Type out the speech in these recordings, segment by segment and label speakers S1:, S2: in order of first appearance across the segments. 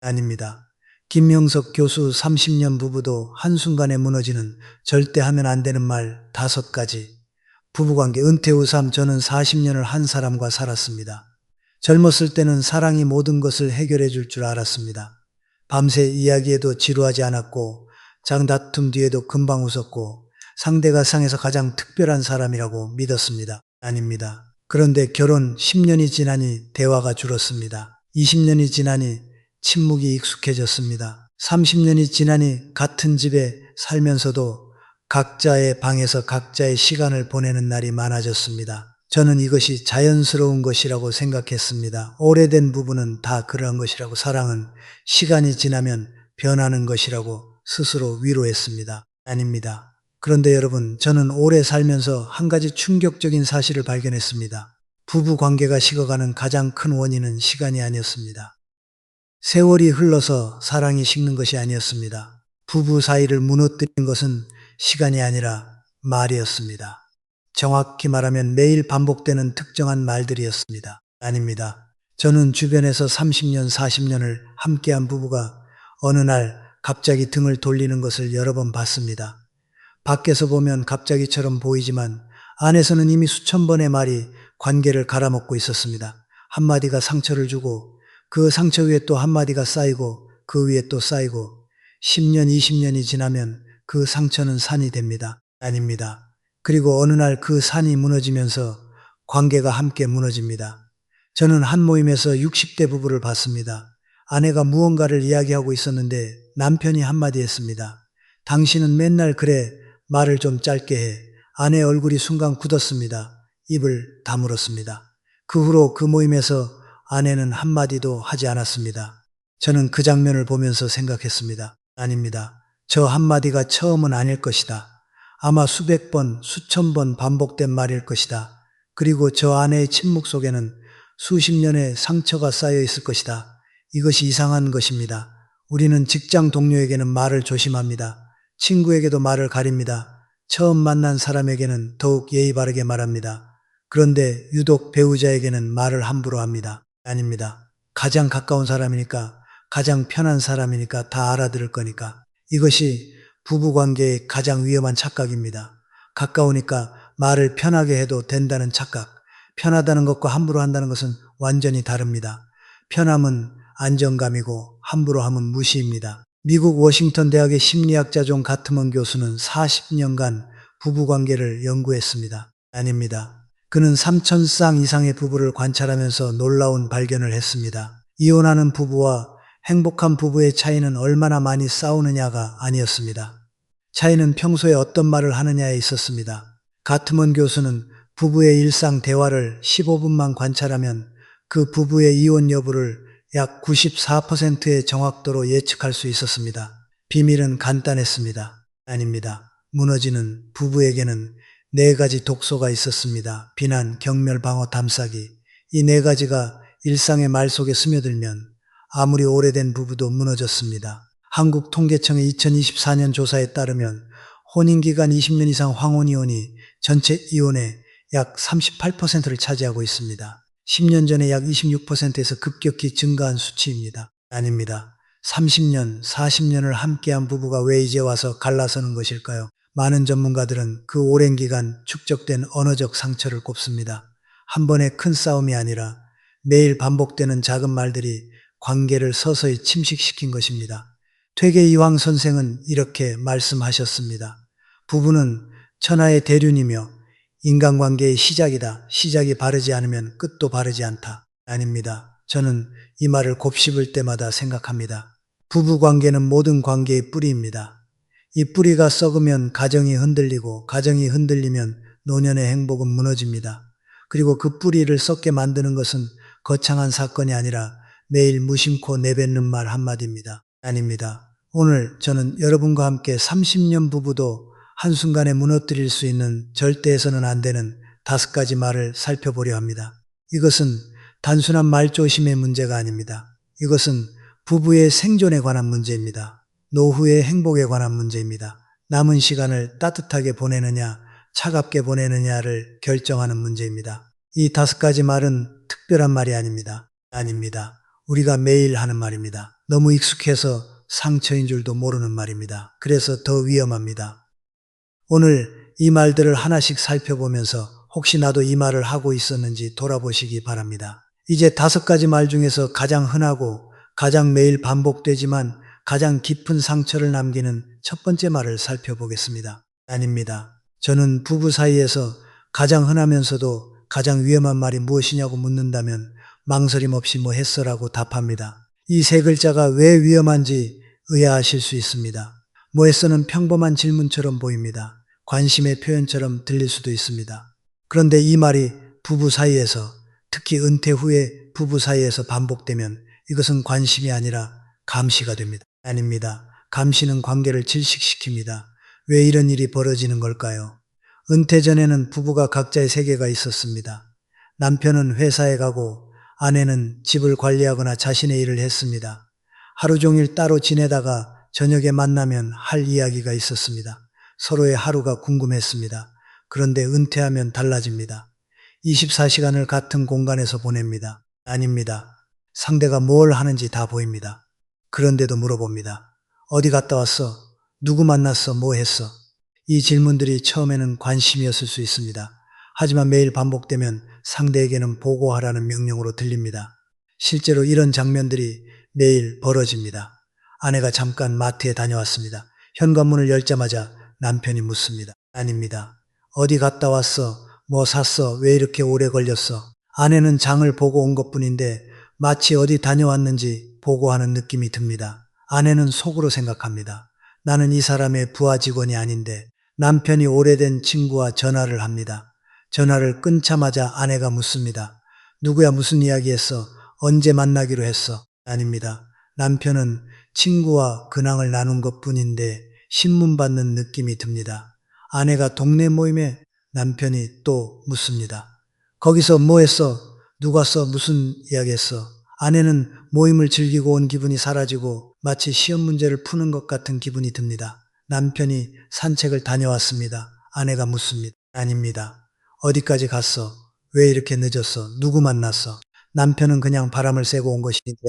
S1: 아닙니다. 김명석 교수 30년 부부도 한순간에 무너지는 절대 하면 안 되는 말 5가지. 부부관계 은퇴 후 삶 저는 40년을 한 사람과 살았습니다. 젊었을 때는 사랑이 모든 것을 해결해 줄 줄 알았습니다. 밤새 이야기해도 지루하지 않았고 장다툼 뒤에도 금방 웃었고 상대가 세상에서 가장 특별한 사람이라고 믿었습니다. 아닙니다. 그런데 결혼 10년이 지나니 대화가 줄었습니다. 20년이 지나니 침묵이 익숙해졌습니다. 30년이 지나니 같은 집에 살면서도 각자의 방에서 각자의 시간을 보내는 날이 많아졌습니다. 저는 이것이 자연스러운 것이라고 생각했습니다. 오래된 부부는 다 그러한 것이라고, 사랑은 시간이 지나면 변하는 것이라고 스스로 위로했습니다. 아닙니다. 그런데 여러분, 저는 오래 살면서 한 가지 충격적인 사실을 발견했습니다. 부부 관계가 식어가는 가장 큰 원인은 시간이 아니었습니다. 세월이 흘러서 사랑이 식는 것이 아니었습니다. 부부 사이를 무너뜨린 것은 시간이 아니라 말이었습니다. 정확히 말하면 매일 반복되는 특정한 말들이었습니다. 아닙니다. 저는 주변에서 30년, 40년을 함께한 부부가 어느 날 갑자기 등을 돌리는 것을 여러 번 봤습니다. 밖에서 보면 갑자기처럼 보이지만 안에서는 이미 수천 번의 말이 관계를 갈아먹고 있었습니다. 한마디가 상처를 주고 그 상처 위에 또 한마디가 쌓이고 그 위에 또 쌓이고 10년, 20년이 지나면 그 상처는 산이 됩니다. 아닙니다. 그리고 어느 날 그 산이 무너지면서 관계가 함께 무너집니다. 저는 한 모임에서 60대 부부를 봤습니다. 아내가 무언가를 이야기하고 있었는데 남편이 한마디 했습니다. 당신은 맨날 그래, 말을 좀 짧게 해. 아내 얼굴이 순간 굳었습니다. 입을 다물었습니다. 그 후로 그 모임에서 아내는 한마디도 하지 않았습니다. 저는 그 장면을 보면서 생각했습니다. 아닙니다. 저 한마디가 처음은 아닐 것이다. 아마 수백 번, 수천 번 반복된 말일 것이다. 그리고 저 아내의 침묵 속에는 수십 년의 상처가 쌓여 있을 것이다. 이것이 이상한 것입니다. 우리는 직장 동료에게는 말을 조심합니다. 친구에게도 말을 가립니다. 처음 만난 사람에게는 더욱 예의 바르게 말합니다. 그런데 유독 배우자에게는 말을 함부로 합니다. 아닙니다. 가장 가까운 사람이니까, 가장 편한 사람이니까, 다 알아들을 거니까. 이것이 부부관계의 가장 위험한 착각입니다. 가까우니까 말을 편하게 해도 된다는 착각. 편하다는 것과 함부로 한다는 것은 완전히 다릅니다. 편함은 안정감이고 함부로 함은 무시입니다. 미국 워싱턴 대학의 심리학자 존 가트먼 교수는 40년간 부부관계를 연구했습니다. 아닙니다. 그는 3,000쌍 이상의 부부를 관찰하면서 놀라운 발견을 했습니다. 이혼하는 부부와 행복한 부부의 차이는 얼마나 많이 싸우느냐가 아니었습니다. 차이는 평소에 어떤 말을 하느냐에 있었습니다. 가트먼 교수는 부부의 일상 대화를 15분만 관찰하면 그 부부의 이혼 여부를 약 94%의 정확도로 예측할 수 있었습니다. 비밀은 간단했습니다. 아닙니다. 무너지는 부부에게는 4가지 독소가 있었습니다. 비난, 경멸, 방어, 담싸기. 이 4가지가 일상의 말 속에 스며들면 아무리 오래된 부부도 무너졌습니다. 한국통계청의 2024년 조사에 따르면 혼인기간 20년 이상 황혼이혼이 전체 이혼의 약 38%를 차지하고 있습니다. 10년 전에 약 26%에서 급격히 증가한 수치입니다. 아닙니다. 30년, 40년을 함께한 부부가 왜 이제 와서 갈라서는 것일까요? 많은 전문가들은 그 오랜 기간 축적된 언어적 상처를 꼽습니다. 한 번의 큰 싸움이 아니라 매일 반복되는 작은 말들이 관계를 서서히 침식시킨 것입니다. 퇴계이황 선생은 이렇게 말씀하셨습니다. 부부는 천하의 대륜이며 인간관계의 시작이다. 시작이 바르지 않으면 끝도 바르지 않다. 아닙니다. 저는 이 말을 곱씹을 때마다 생각합니다. 부부관계는 모든 관계의 뿌리입니다. 이 뿌리가 썩으면 가정이 흔들리고 가정이 흔들리면 노년의 행복은 무너집니다. 그리고 그 뿌리를 썩게 만드는 것은 거창한 사건이 아니라 매일 무심코 내뱉는 말 한마디입니다. 아닙니다. 오늘 저는 여러분과 함께 30년 부부도 한순간에 무너뜨릴 수 있는 절대 해서는 안 되는 5가지 말을 살펴보려 합니다. 이것은 단순한 말조심의 문제가 아닙니다. 이것은 부부의 생존에 관한 문제입니다. 노후의 행복에 관한 문제입니다. 남은 시간을 따뜻하게 보내느냐, 차갑게 보내느냐를 결정하는 문제입니다. 이 5가지 말은 특별한 말이 아닙니다. 아닙니다. 우리가 매일 하는 말입니다. 너무 익숙해서 상처인 줄도 모르는 말입니다. 그래서 더 위험합니다. 오늘 이 말들을 하나씩 살펴보면서 혹시 나도 이 말을 하고 있었는지 돌아보시기 바랍니다. 이제 5가지 말 중에서 가장 흔하고 가장 매일 반복되지만 가장 깊은 상처를 남기는 첫 번째 말을 살펴보겠습니다. 아닙니다. 저는 부부 사이에서 가장 흔하면서도 가장 위험한 말이 무엇이냐고 묻는다면 망설임 없이 뭐 했어라고 답합니다. 이 3글자가 왜 위험한지 의아하실 수 있습니다. 뭐 했어는 평범한 질문처럼 보입니다. 관심의 표현처럼 들릴 수도 있습니다. 그런데 이 말이 부부 사이에서, 특히 은퇴 후에 부부 사이에서 반복되면 이것은 관심이 아니라 감시가 됩니다. 아닙니다. 감시는 관계를 질식시킵니다. 왜 이런 일이 벌어지는 걸까요? 은퇴 전에는 부부가 각자의 세계가 있었습니다. 남편은 회사에 가고 아내는 집을 관리하거나 자신의 일을 했습니다. 하루 종일 따로 지내다가 저녁에 만나면 할 이야기가 있었습니다. 서로의 하루가 궁금했습니다. 그런데 은퇴하면 달라집니다. 24시간을 같은 공간에서 보냅니다. 아닙니다. 상대가 뭘 하는지 다 보입니다. 그런데도 물어봅니다. 어디 갔다 왔어? 누구 만났어? 뭐 했어? 이 질문들이 처음에는 관심이었을 수 있습니다. 하지만 매일 반복되면 상대에게는 보고하라는 명령으로 들립니다. 실제로 이런 장면들이 매일 벌어집니다. 아내가 잠깐 마트에 다녀왔습니다. 현관문을 열자마자 남편이 묻습니다. 아닙니다. 어디 갔다 왔어? 뭐 샀어? 왜 이렇게 오래 걸렸어? 아내는 장을 보고 온 것뿐인데 마치 어디 다녀왔는지 보고하는 느낌이 듭니다. 아내는 속으로 생각합니다. 나는 이 사람의 부하 직원이 아닌데. 남편이 오래된 친구와 전화를 합니다. 전화를 끊자마자 아내가 묻습니다. 누구야, 무슨 이야기했어? 언제 만나기로 했어? 아닙니다. 남편은 친구와 근황을 나눈 것뿐인데 신문 받는 느낌이 듭니다. 아내가 동네 모임에 남편이 또 묻습니다. 거기서 뭐 했어? 누가 써? 무슨 이야기했어? 아내는 모임을 즐기고 온 기분이 사라지고 마치 시험 문제를 푸는 것 같은 기분이 듭니다. 남편이 산책을 다녀왔습니다. 아내가 묻습니다. 아닙니다. 어디까지 갔어? 왜 이렇게 늦었어? 누구 만났어? 남편은 그냥 바람을 쐬고 온 것인데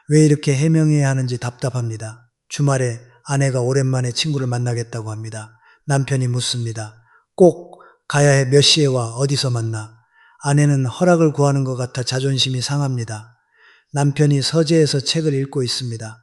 S1: 왜 이렇게 해명해야 하는지 답답합니다. 주말에 아내가 오랜만에 친구를 만나겠다고 합니다. 남편이 묻습니다. 꼭 가야 해? 몇 시에 와? 어디서 만나? 아내는 허락을 구하는 것 같아 자존심이 상합니다. 남편이 서재에서 책을 읽고 있습니다.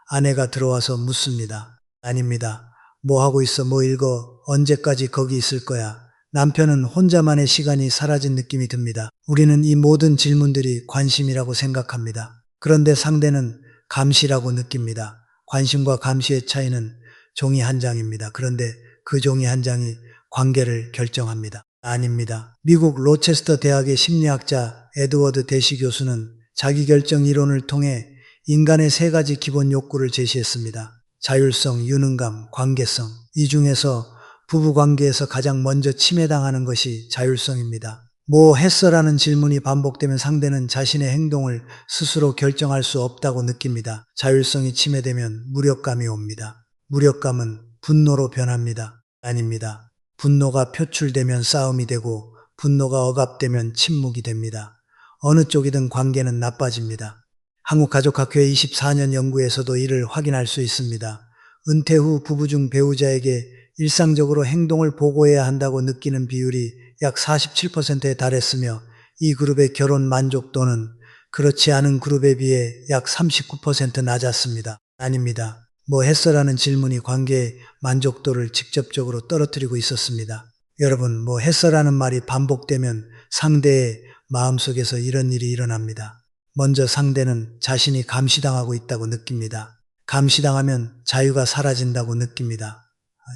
S1: 아내가 들어와서 묻습니다. 아닙니다. 뭐 하고 있어? 뭐 읽어? 언제까지 거기 있을 거야? 남편은 혼자만의 시간이 사라진 느낌이 듭니다. 우리는 이 모든 질문들이 관심이라고 생각합니다. 그런데 상대는 감시라고 느낍니다. 관심과 감시의 차이는 종이 한 장입니다. 그런데 그 종이 한 장이 관계를 결정합니다. 아닙니다. 미국 로체스터 대학의 심리학자 에드워드 대시 교수는 자기결정 이론을 통해 인간의 3가지 기본 욕구를 제시했습니다. 자율성, 유능감, 관계성. 이 중에서 부부관계에서 가장 먼저 침해당하는 것이 자율성입니다. 뭐 했어라는 질문이 반복되면 상대는 자신의 행동을 스스로 결정할 수 없다고 느낍니다. 자율성이 침해되면 무력감이 옵니다. 무력감은 분노로 변합니다. 아닙니다. 분노가 표출되면 싸움이 되고 분노가 억압되면 침묵이 됩니다. 어느 쪽이든 관계는 나빠집니다. 한국가족학회 24년 연구에서도 이를 확인할 수 있습니다. 은퇴 후 부부 중 배우자에게 일상적으로 행동을 보고해야 한다고 느끼는 비율이 약 47%에 달했으며 이 그룹의 결혼 만족도는 그렇지 않은 그룹에 비해 약 39% 낮았습니다. 아닙니다. 뭐 했어라는 질문이 관계의 만족도를 직접적으로 떨어뜨리고 있었습니다. 여러분, 뭐 했어라는 말이 반복되면 상대의 마음속에서 이런 일이 일어납니다. 먼저 상대는 자신이 감시당하고 있다고 느낍니다. 감시당하면 자유가 사라진다고 느낍니다.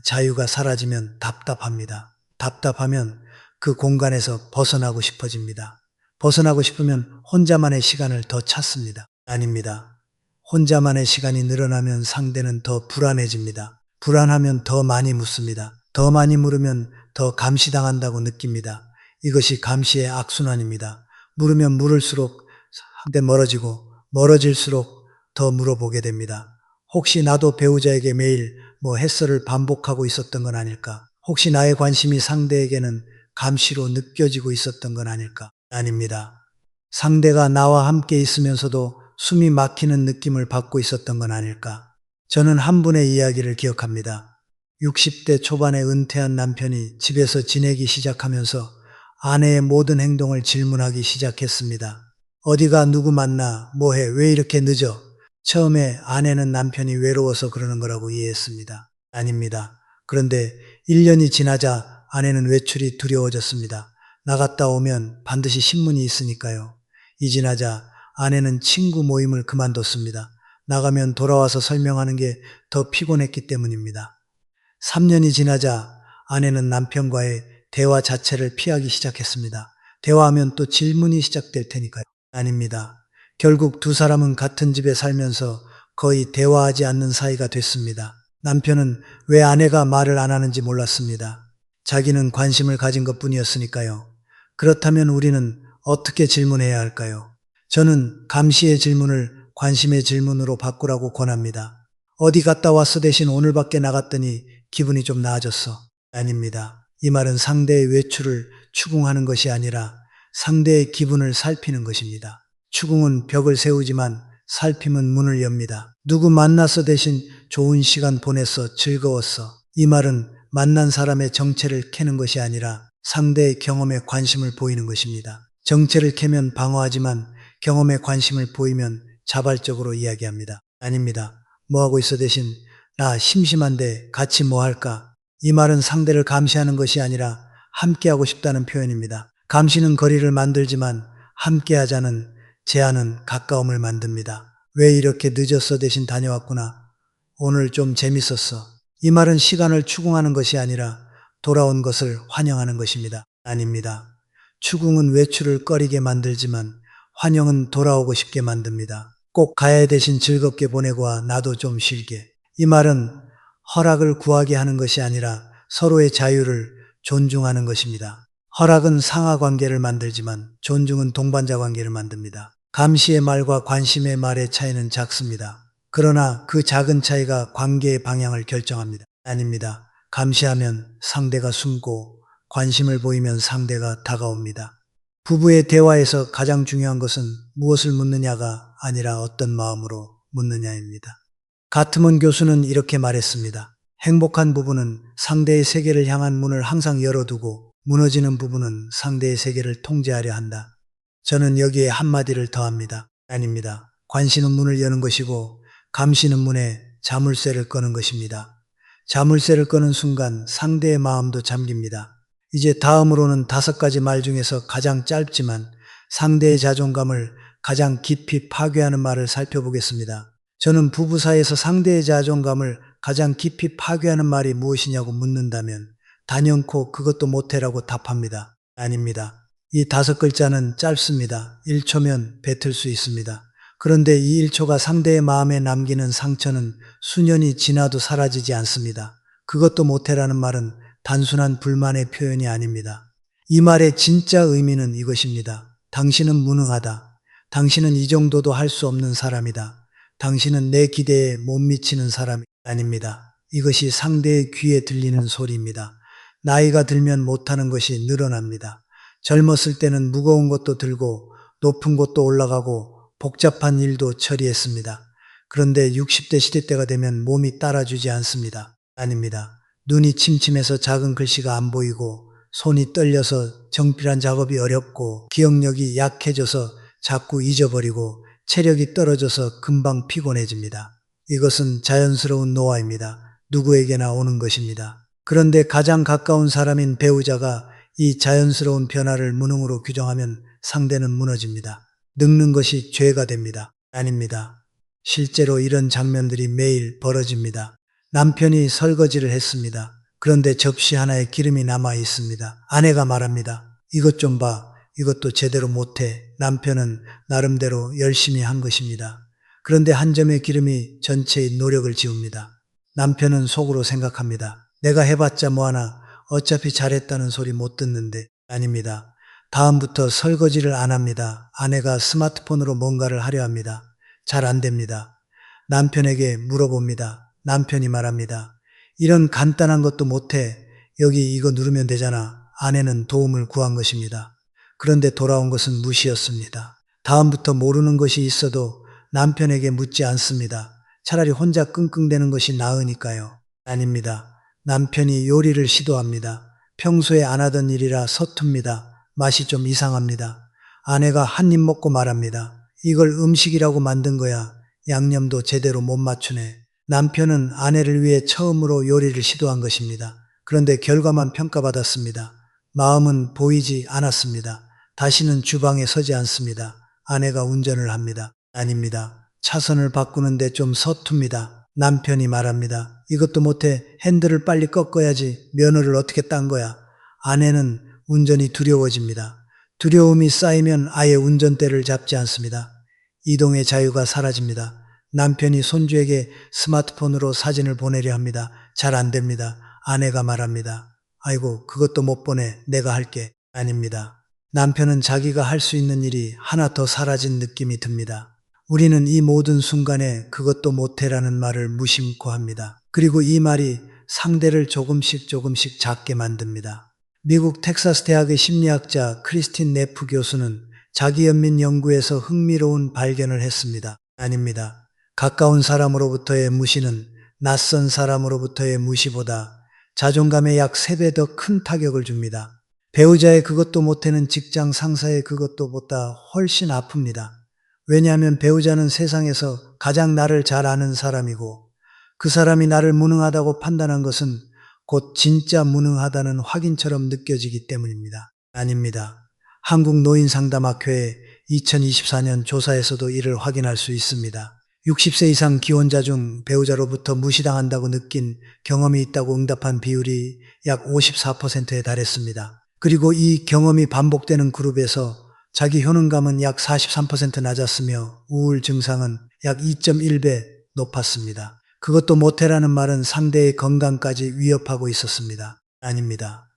S1: 자유가 사라지면 답답합니다. 답답하면 그 공간에서 벗어나고 싶어집니다. 벗어나고 싶으면 혼자만의 시간을 더 찾습니다. 아닙니다. 혼자만의 시간이 늘어나면 상대는 더 불안해집니다. 불안하면 더 많이 묻습니다. 더 많이 물으면 더 감시당한다고 느낍니다. 이것이 감시의 악순환입니다. 물으면 물을수록 상대 멀어지고 멀어질수록 더 물어보게 됩니다. 혹시 나도 배우자에게 매일 뭐 했어를 반복하고 있었던 건 아닐까? 혹시 나의 관심이 상대에게는 감시로 느껴지고 있었던 건 아닐까? 아닙니다. 상대가 나와 함께 있으면서도 숨이 막히는 느낌을 받고 있었던 건 아닐까. 저는 한 분의 이야기를 기억합니다. 60대 초반에 은퇴한 남편이 집에서 지내기 시작하면서 아내의 모든 행동을 질문하기 시작했습니다. 어디가 누구 만나? 뭐해? 왜 이렇게 늦어? 처음에 아내는 남편이 외로워서 그러는 거라고 이해했습니다. 아닙니다. 그런데 1년이 지나자 아내는 외출이 두려워졌습니다. 나갔다 오면 반드시 신문이 있으니까요. 이 지나자 아내는 친구 모임을 그만뒀습니다. 나가면 돌아와서 설명하는 게 더 피곤했기 때문입니다. 3년이 지나자 아내는 남편과의 대화 자체를 피하기 시작했습니다. 대화하면 또 질문이 시작될 테니까요. 아닙니다. 결국 두 사람은 같은 집에 살면서 거의 대화하지 않는 사이가 됐습니다. 남편은 왜 아내가 말을 안 하는지 몰랐습니다. 자기는 관심을 가진 것 뿐이었으니까요. 그렇다면 우리는 어떻게 질문해야 할까요? 저는 감시의 질문을 관심의 질문으로 바꾸라고 권합니다. 어디 갔다 왔어 대신 오늘 밖에 나갔더니 기분이 좀 나아졌어. 아닙니다. 이 말은 상대의 외출을 추궁하는 것이 아니라 상대의 기분을 살피는 것입니다. 추궁은 벽을 세우지만 살핌은 문을 엽니다. 누구 만났어 대신 좋은 시간 보냈어, 즐거웠어. 이 말은 만난 사람의 정체를 캐는 것이 아니라 상대의 경험에 관심을 보이는 것입니다. 정체를 캐면 방어하지만 경험에 관심을 보이면 자발적으로 이야기합니다. 아닙니다. 뭐 하고 있어 대신 나 심심한데 같이 뭐 할까? 이 말은 상대를 감시하는 것이 아니라 함께하고 싶다는 표현입니다. 감시는 거리를 만들지만 함께하자는 제안은 가까움을 만듭니다. 왜 이렇게 늦었어 대신 다녀왔구나. 오늘 좀 재밌었어. 이 말은 시간을 추궁하는 것이 아니라 돌아온 것을 환영하는 것입니다. 아닙니다. 추궁은 외출을 꺼리게 만들지만 환영은 돌아오고 싶게 만듭니다. 꼭 가야 대신 즐겁게 보내고 와 나도 좀 쉴게. 이 말은 허락을 구하게 하는 것이 아니라 서로의 자유를 존중하는 것입니다. 허락은 상하 관계를 만들지만 존중은 동반자 관계를 만듭니다. 감시의 말과 관심의 말의 차이는 작습니다. 그러나 그 작은 차이가 관계의 방향을 결정합니다. 아닙니다. 감시하면 상대가 숨고 관심을 보이면 상대가 다가옵니다. 부부의 대화에서 가장 중요한 것은 무엇을 묻느냐가 아니라 어떤 마음으로 묻느냐입니다. 가트먼 교수는 이렇게 말했습니다. 행복한 부부는 상대의 세계를 향한 문을 항상 열어두고 무너지는 부부는 상대의 세계를 통제하려 한다. 저는 여기에 한마디를 더합니다. 아닙니다. 관심은 문을 여는 것이고 감시는 문에 자물쇠를 꺼는 것입니다. 자물쇠를 꺼는 순간 상대의 마음도 잠깁니다. 이제 다음으로는 5가지 말 중에서 가장 짧지만 상대의 자존감을 가장 깊이 파괴하는 말을 살펴보겠습니다. 저는 부부 사이에서 상대의 자존감을 가장 깊이 파괴하는 말이 무엇이냐고 묻는다면 단연코 그것도 못해라고 답합니다. 아닙니다. 이 5글자는 짧습니다. 1초면 뱉을 수 있습니다. 그런데 이 1초가 상대의 마음에 남기는 상처는 수년이 지나도 사라지지 않습니다. 그것도 못해라는 말은 단순한 불만의 표현이 아닙니다. 이 말의 진짜 의미는 이것입니다. 당신은 무능하다. 당신은 이 정도도 할 수 없는 사람이다. 당신은 내 기대에 못 미치는 사람이 아닙니다. 이것이 상대의 귀에 들리는 소리입니다. 나이가 들면 못하는 것이 늘어납니다. 젊었을 때는 무거운 것도 들고 높은 곳도 올라가고 복잡한 일도 처리했습니다. 그런데 60대 시대 때가 되면 몸이 따라주지 않습니다. 아닙니다. 눈이 침침해서 작은 글씨가 안 보이고 손이 떨려서 정필한 작업이 어렵고 기억력이 약해져서 자꾸 잊어버리고 체력이 떨어져서 금방 피곤해집니다. 이것은 자연스러운 노화입니다. 누구에게나 오는 것입니다. 그런데 가장 가까운 사람인 배우자가 이 자연스러운 변화를 무능으로 규정하면 상대는 무너집니다. 늙는 것이 죄가 됩니다. 아닙니다. 실제로 이런 장면들이 매일 벌어집니다. 남편이 설거지를 했습니다. 그런데 접시 하나에 기름이 남아 있습니다. 아내가 말합니다. 이것 좀 봐. 이것도 제대로 못해. 남편은 나름대로 열심히 한 것입니다. 그런데 한 점의 기름이 전체의 노력을 지웁니다. 남편은 속으로 생각합니다. 내가 해봤자 뭐하나 어차피 잘했다는 소리 못 듣는데. 아닙니다. 다음부터 설거지를 안 합니다. 아내가 스마트폰으로 뭔가를 하려 합니다. 잘 안 됩니다. 남편에게 물어봅니다. 남편이 말합니다. 이런 간단한 것도 못해. 여기 이거 누르면 되잖아. 아내는 도움을 구한 것입니다. 그런데 돌아온 것은 무시였습니다. 다음부터 모르는 것이 있어도 남편에게 묻지 않습니다. 차라리 혼자 끙끙대는 것이 나으니까요. 아닙니다. 남편이 요리를 시도합니다. 평소에 안 하던 일이라 서툽니다. 맛이 좀 이상합니다. 아내가 한 입 먹고 말합니다. 이걸 음식이라고 만든 거야. 양념도 제대로 못 맞추네. 남편은 아내를 위해 처음으로 요리를 시도한 것입니다. 그런데 결과만 평가받았습니다. 마음은 보이지 않았습니다. 다시는 주방에 서지 않습니다. 아내가 운전을 합니다. 아닙니다. 차선을 바꾸는데 좀 서툽니다. 남편이 말합니다. 이것도 못해 핸들을 빨리 꺾어야지 면허를 어떻게 딴 거야. 아내는 운전이 두려워집니다. 두려움이 쌓이면 아예 운전대를 잡지 않습니다. 이동의 자유가 사라집니다. 남편이 손주에게 스마트폰으로 사진을 보내려 합니다. 잘 안 됩니다. 아내가 말합니다. 아이고, 그것도 못 보내. 내가 할게. 아닙니다. 남편은 자기가 할 수 있는 일이 하나 더 사라진 느낌이 듭니다. 우리는 이 모든 순간에 그것도 못해라는 말을 무심코 합니다. 그리고 이 말이 상대를 조금씩 작게 만듭니다. 미국 텍사스 대학의 심리학자 크리스틴 네프 교수는 자기 연민 연구에서 흥미로운 발견을 했습니다. 아닙니다. 가까운 사람으로부터의 무시는 낯선 사람으로부터의 무시보다 자존감에 약 3배 더 큰 타격을 줍니다. 배우자의 그것도 못해는 직장 상사의 그것도 보다 훨씬 아픕니다. 왜냐하면 배우자는 세상에서 가장 나를 잘 아는 사람이고 그 사람이 나를 무능하다고 판단한 것은 곧 진짜 무능하다는 확인처럼 느껴지기 때문입니다. 아닙니다. 한국노인상담학회의 2024년 조사에서도 이를 확인할 수 있습니다. 60세 이상 기혼자 중 배우자로부터 무시당한다고 느낀 경험이 있다고 응답한 비율이 약 54%에 달했습니다. 그리고 이 경험이 반복되는 그룹에서 자기 효능감은 약 43% 낮았으며 우울 증상은 약 2.1배 높았습니다. 그것도 못해라는 말은 상대의 건강까지 위협하고 있었습니다. 아닙니다.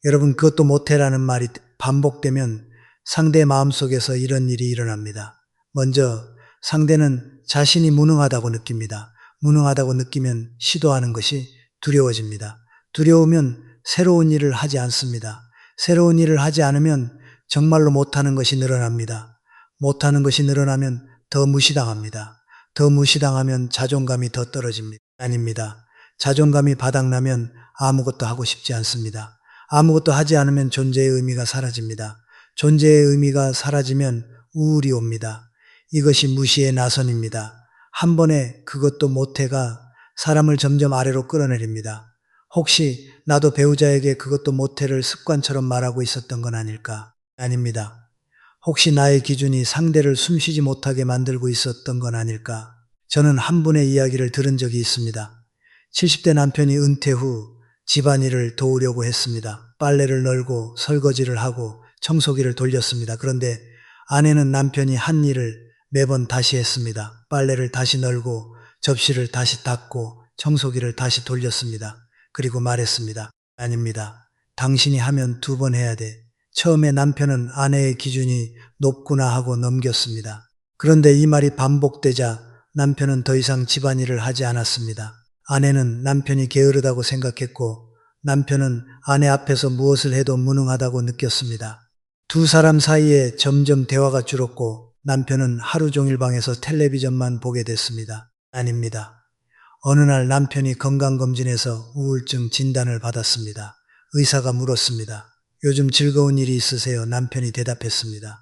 S1: 여러분, 그것도 못해라는 말이 반복되면 상대의 마음속에서 이런 일이 일어납니다. 먼저 상대는 자신이 무능하다고 느낍니다. 무능하다고 느끼면 시도하는 것이 두려워집니다. 두려우면 새로운 일을 하지 않습니다. 새로운 일을 하지 않으면 정말로 못하는 것이 늘어납니다. 못하는 것이 늘어나면 더 무시당합니다. 더 무시당하면 자존감이 더 떨어집니다. 아닙니다. 자존감이 바닥나면 아무것도 하고 싶지 않습니다. 아무것도 하지 않으면 존재의 의미가 사라집니다. 존재의 의미가 사라지면 우울이 옵니다. 이것이 무시의 나선입니다. 한 번에 그것도 못해가 사람을 점점 아래로 끌어내립니다. 혹시 나도 배우자에게 그것도 못해를 습관처럼 말하고 있었던 건 아닐까? 아닙니다. 혹시 나의 기준이 상대를 숨쉬지 못하게 만들고 있었던 건 아닐까? 저는 한 분의 이야기를 들은 적이 있습니다. 70대 남편이 은퇴 후 집안일을 도우려고 했습니다. 빨래를 널고 설거지를 하고 청소기를 돌렸습니다. 그런데 아내는 남편이 한 일을 매번 다시 했습니다. 빨래를 다시 널고 접시를 다시 닦고 청소기를 다시 돌렸습니다. 그리고 말했습니다. 아닙니다. 당신이 하면 2번 해야 돼. 처음에 남편은 아내의 기준이 높구나 하고 넘겼습니다. 그런데 이 말이 반복되자 남편은 더 이상 집안일을 하지 않았습니다. 아내는 남편이 게으르다고 생각했고 남편은 아내 앞에서 무엇을 해도 무능하다고 느꼈습니다. 두 사람 사이에 점점 대화가 줄었고 남편은 하루 종일 방에서 텔레비전만 보게 됐습니다. 아닙니다. 어느 날 남편이 건강검진에서 우울증 진단을 받았습니다. 의사가 물었습니다. 요즘 즐거운 일이 있으세요? 남편이 대답했습니다.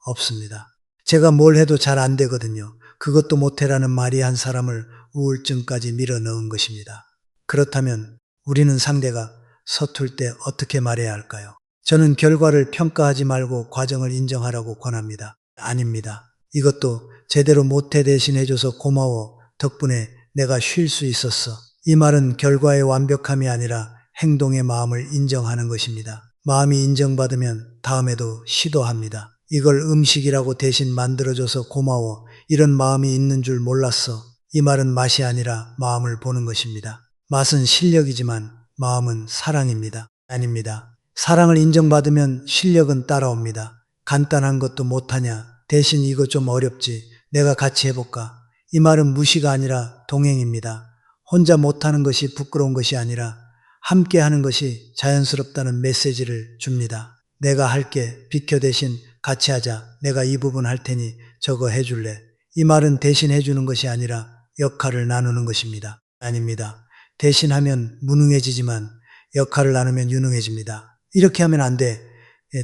S1: 없습니다. 제가 뭘 해도 잘 안 되거든요. 그것도 못해라는 말이 한 사람을 우울증까지 밀어넣은 것입니다. 그렇다면 우리는 상대가 서툴 때 어떻게 말해야 할까요? 저는 결과를 평가하지 말고 과정을 인정하라고 권합니다. 아닙니다. 이것도 제대로 못해 대신 해줘서 고마워. 덕분에 내가 쉴 수 있었어. 이 말은 결과의 완벽함이 아니라 행동의 마음을 인정하는 것입니다. 마음이 인정받으면 다음에도 시도합니다. 이걸 음식이라고 대신 만들어줘서 고마워. 이런 마음이 있는 줄 몰랐어. 이 말은 맛이 아니라 마음을 보는 것입니다. 맛은 실력이지만 마음은 사랑입니다. 아닙니다. 사랑을 인정받으면 실력은 따라옵니다. 간단한 것도 못하냐? 대신 이거 좀 어렵지. 내가 같이 해볼까? 이 말은 무시가 아니라 동행입니다. 혼자 못하는 것이 부끄러운 것이 아니라 함께 하는 것이 자연스럽다는 메시지를 줍니다. 내가 할게. 비켜 대신 같이 하자. 내가 이 부분 할 테니 저거 해줄래? 이 말은 대신해 주는 것이 아니라 역할을 나누는 것입니다. 아닙니다. 대신하면 무능해지지만 역할을 나누면 유능해집니다. 이렇게 하면 안 돼.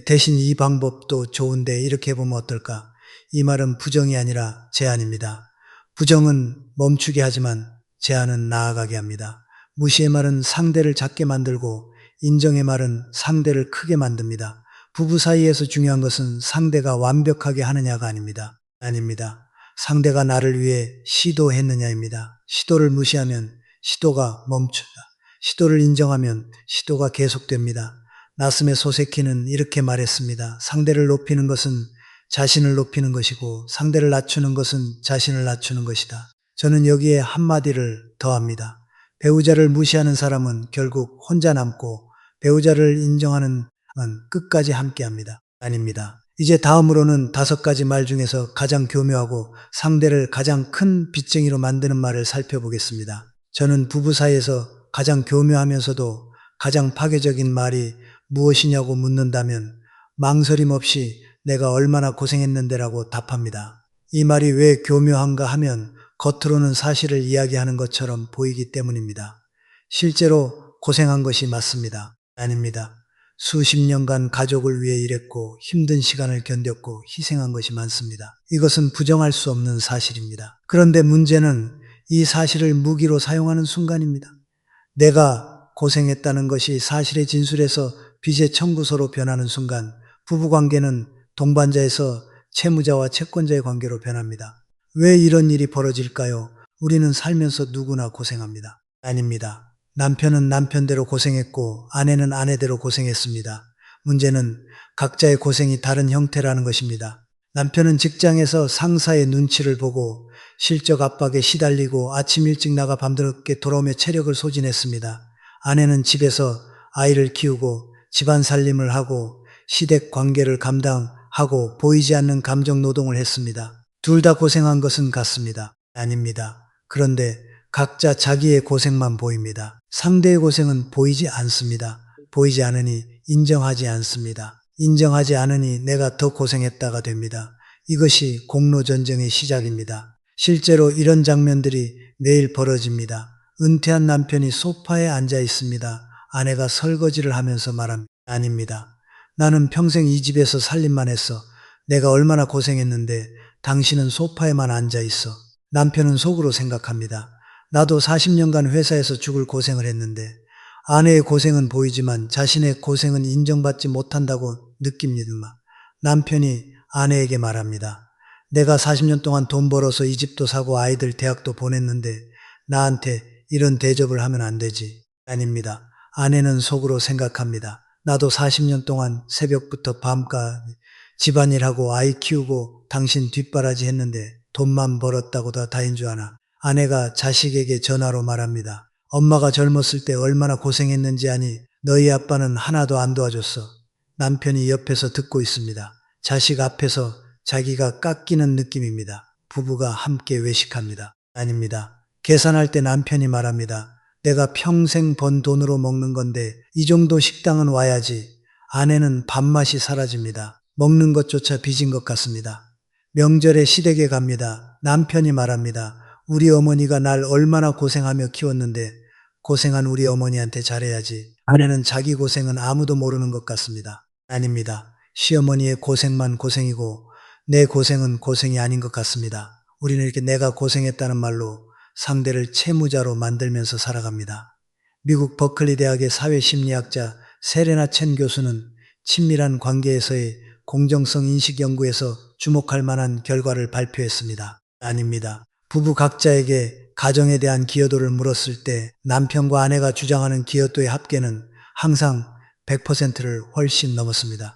S1: 대신 이 방법도 좋은데 이렇게 해보면 어떨까? 이 말은 부정이 아니라 제안입니다. 부정은 멈추게 하지만 제안은 나아가게 합니다. 무시의 말은 상대를 작게 만들고 인정의 말은 상대를 크게 만듭니다. 부부 사이에서 중요한 것은 상대가 완벽하게 하느냐가 아닙니다. 아닙니다. 상대가 나를 위해 시도했느냐입니다. 시도를 무시하면 시도가 멈춘다. 시도를 인정하면 시도가 계속됩니다. 나스메 소세키는 이렇게 말했습니다. 상대를 높이는 것은 자신을 높이는 것이고 상대를 낮추는 것은 자신을 낮추는 것이다. 저는 여기에 한마디를 더합니다. 배우자를 무시하는 사람은 결국 혼자 남고 배우자를 인정하는 사람은 끝까지 함께합니다. 아닙니다. 이제 다음으로는 5가지 말 중에서 가장 교묘하고 상대를 가장 큰 빚쟁이로 만드는 말을 살펴보겠습니다. 저는 부부 사이에서 가장 교묘하면서도 가장 파괴적인 말이 무엇이냐고 묻는다면 망설임 없이 내가 얼마나 고생했는데라고 답합니다. 이 말이 왜 교묘한가 하면 겉으로는 사실을 이야기하는 것처럼 보이기 때문입니다. 실제로 고생한 것이 맞습니다. 아닙니다. 수십 년간 가족을 위해 일했고 힘든 시간을 견뎠고 희생한 것이 많습니다. 이것은 부정할 수 없는 사실입니다. 그런데 문제는 이 사실을 무기로 사용하는 순간입니다. 내가 고생했다는 것이 사실의 진술에서 빚의 청구서로 변하는 순간 부부관계는 동반자에서 채무자와 채권자의 관계로 변합니다. 왜 이런 일이 벌어질까요? 우리는 살면서 누구나 고생합니다. 아닙니다. 남편은 남편대로 고생했고 아내는 아내대로 고생했습니다. 문제는 각자의 고생이 다른 형태라는 것입니다. 남편은 직장에서 상사의 눈치를 보고 실적 압박에 시달리고 아침 일찍 나가 밤늦게 돌아오며 체력을 소진했습니다. 아내는 집에서 아이를 키우고 집안 살림을 하고 시댁 관계를 감당하고 보이지 않는 감정 노동을 했습니다. 둘 다 고생한 것은 같습니다. 아닙니다. 그런데 각자 자기의 고생만 보입니다. 상대의 고생은 보이지 않습니다. 보이지 않으니 인정하지 않습니다. 인정하지 않으니 내가 더 고생했다가 됩니다. 이것이 공로전쟁의 시작입니다. 실제로 이런 장면들이 매일 벌어집니다. 은퇴한 남편이 소파에 앉아 있습니다. 아내가 설거지를 하면서 말합니다. 아닙니다. 나는 평생 이 집에서 살림만 했어. 내가 얼마나 고생했는데 당신은 소파에만 앉아 있어. 남편은 속으로 생각합니다. 나도 40년간 회사에서 죽을 고생을 했는데 아내의 고생은 보이지만 자신의 고생은 인정받지 못한다고 느낍니다. 남편이 아내에게 말합니다. 내가 40년 동안 돈 벌어서 이 집도 사고 아이들 대학도 보냈는데 나한테 이런 대접을 하면 안 되지. 아닙니다. 아내는 속으로 생각합니다. 나도 40년 동안 새벽부터 밤까지 집안일하고 아이 키우고 당신 뒷바라지 했는데 돈만 벌었다고 다 다인 줄 아나. 아내가 자식에게 전화로 말합니다. 엄마가 젊었을 때 얼마나 고생했는지 아니 너희 아빠는 하나도 안 도와줬어. 남편이 옆에서 듣고 있습니다. 자식 앞에서 자기가 깎이는 느낌입니다. 부부가 함께 외식합니다. 아닙니다. 계산할 때 남편이 말합니다. 내가 평생 번 돈으로 먹는 건데 이 정도 식당은 와야지. 아내는 밥맛이 사라집니다. 먹는 것조차 빚인 것 같습니다. 명절에 시댁에 갑니다. 남편이 말합니다. 우리 어머니가 날 얼마나 고생하며 키웠는데 고생한 우리 어머니한테 잘해야지. 아내는 자기 고생은 아무도 모르는 것 같습니다. 아닙니다. 시어머니의 고생만 고생이고 내 고생은 고생이 아닌 것 같습니다. 우리는 이렇게 내가 고생했다는 말로 상대를 채무자로 만들면서 살아갑니다. 미국 버클리 대학의 사회심리학자 세레나 첸 교수는 친밀한 관계에서의 공정성 인식 연구에서 주목할 만한 결과를 발표했습니다. 아닙니다. 부부 각자에게 가정에 대한 기여도를 물었을 때 남편과 아내가 주장하는 기여도의 합계는 항상 100%를 훨씬 넘었습니다.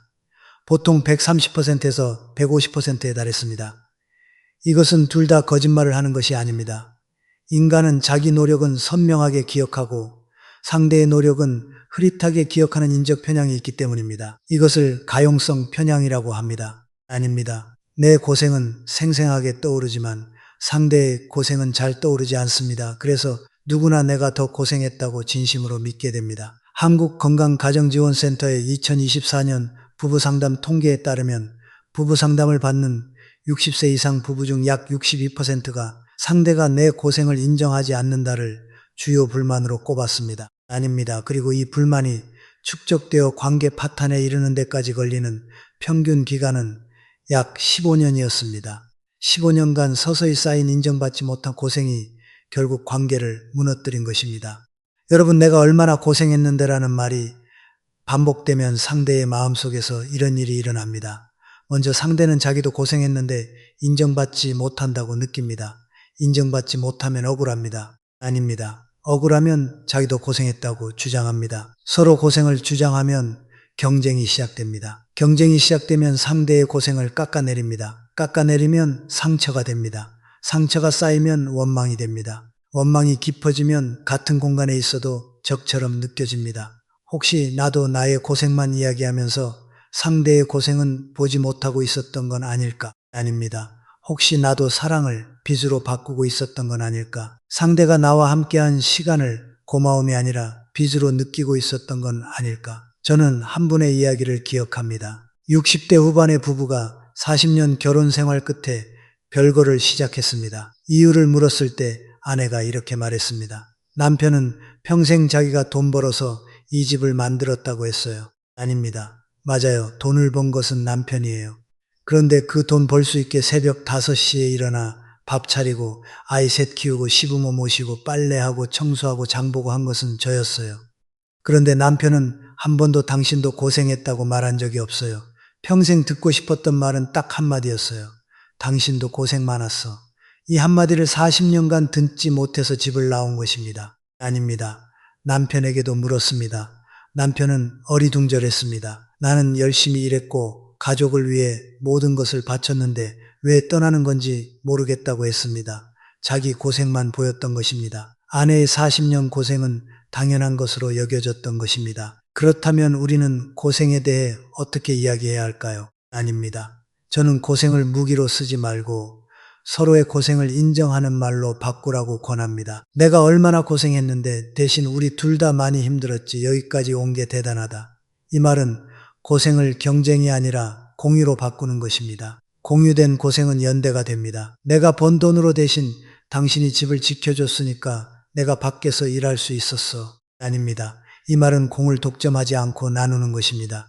S1: 보통 130%에서 150%에 달했습니다. 이것은 둘 다 거짓말을 하는 것이 아닙니다. 인간은 자기 노력은 선명하게 기억하고 상대의 노력은 흐릿하게 기억하는 인적 편향이 있기 때문입니다. 이것을 가용성 편향이라고 합니다. 아닙니다. 내 고생은 생생하게 떠오르지만 상대의 고생은 잘 떠오르지 않습니다. 그래서 누구나 내가 더 고생했다고 진심으로 믿게 됩니다. 한국건강가정지원센터의 2024년 부부상담 통계에 따르면 부부상담을 받는 60세 이상 부부 중 약 62%가 상대가 내 고생을 인정하지 않는다를 주요 불만으로 꼽았습니다. 아닙니다. 그리고 이 불만이 축적되어 관계 파탄에 이르는 데까지 걸리는 평균 기간은 약 15년이었습니다. 15년간 서서히 쌓인 인정받지 못한 고생이 결국 관계를 무너뜨린 것입니다. 여러분, 내가 얼마나 고생했는데라는 말이 반복되면 상대의 마음속에서 이런 일이 일어납니다. 먼저 상대는 자기도 고생했는데 인정받지 못한다고 느낍니다. 인정받지 못하면 억울합니다. 아닙니다. 억울하면 자기도 고생했다고 주장합니다. 서로 고생을 주장하면 경쟁이 시작됩니다. 경쟁이 시작되면 상대의 고생을 깎아내립니다. 깎아내리면 상처가 됩니다. 상처가 쌓이면 원망이 됩니다. 원망이 깊어지면 같은 공간에 있어도 적처럼 느껴집니다. 혹시 나도 나의 고생만 이야기하면서 상대의 고생은 보지 못하고 있었던 건 아닐까? 아닙니다. 혹시 나도 사랑을 빚으로 바꾸고 있었던 건 아닐까? 상대가 나와 함께한 시간을 고마움이 아니라 빚으로 느끼고 있었던 건 아닐까? 저는 한 분의 이야기를 기억합니다. 60대 후반의 부부가 40년 결혼 생활 끝에 별거를 시작했습니다. 이유를 물었을 때 아내가 이렇게 말했습니다. 남편은 평생 자기가 돈 벌어서 이 집을 만들었다고 했어요. 아닙니다. 맞아요. 돈을 번 것은 남편이에요. 그런데 그 돈 벌 수 있게 새벽 5시에 일어나 밥 차리고 아이 셋 키우고 시부모 모시고 빨래하고 청소하고 장보고 한 것은 저였어요. 그런데 남편은 한 번도 당신도 고생했다고 말한 적이 없어요. 평생 듣고 싶었던 말은 딱 한마디였어요. 당신도 고생 많았어. 이 한마디를 40년간 듣지 못해서 집을 나온 것입니다. 아닙니다. 남편에게도 물었습니다. 남편은 어리둥절했습니다. 나는 열심히 일했고 가족을 위해 모든 것을 바쳤는데 왜 떠나는 건지 모르겠다고 했습니다. 자기 고생만 보였던 것입니다. 아내의 40년 고생은 당연한 것으로 여겨졌던 것입니다. 그렇다면 우리는 고생에 대해 어떻게 이야기해야 할까요? 아닙니다. 저는 고생을 무기로 쓰지 말고 서로의 고생을 인정하는 말로 바꾸라고 권합니다. 내가 얼마나 고생했는데 대신 우리 둘 다 많이 힘들었지 여기까지 온 게 대단하다. 이 말은 고생을 경쟁이 아니라 공유로 바꾸는 것입니다. 공유된 고생은 연대가 됩니다. 내가 번 돈으로 대신 당신이 집을 지켜줬으니까 내가 밖에서 일할 수 있었어. 아닙니다. 이 말은 공을 독점하지 않고 나누는 것입니다.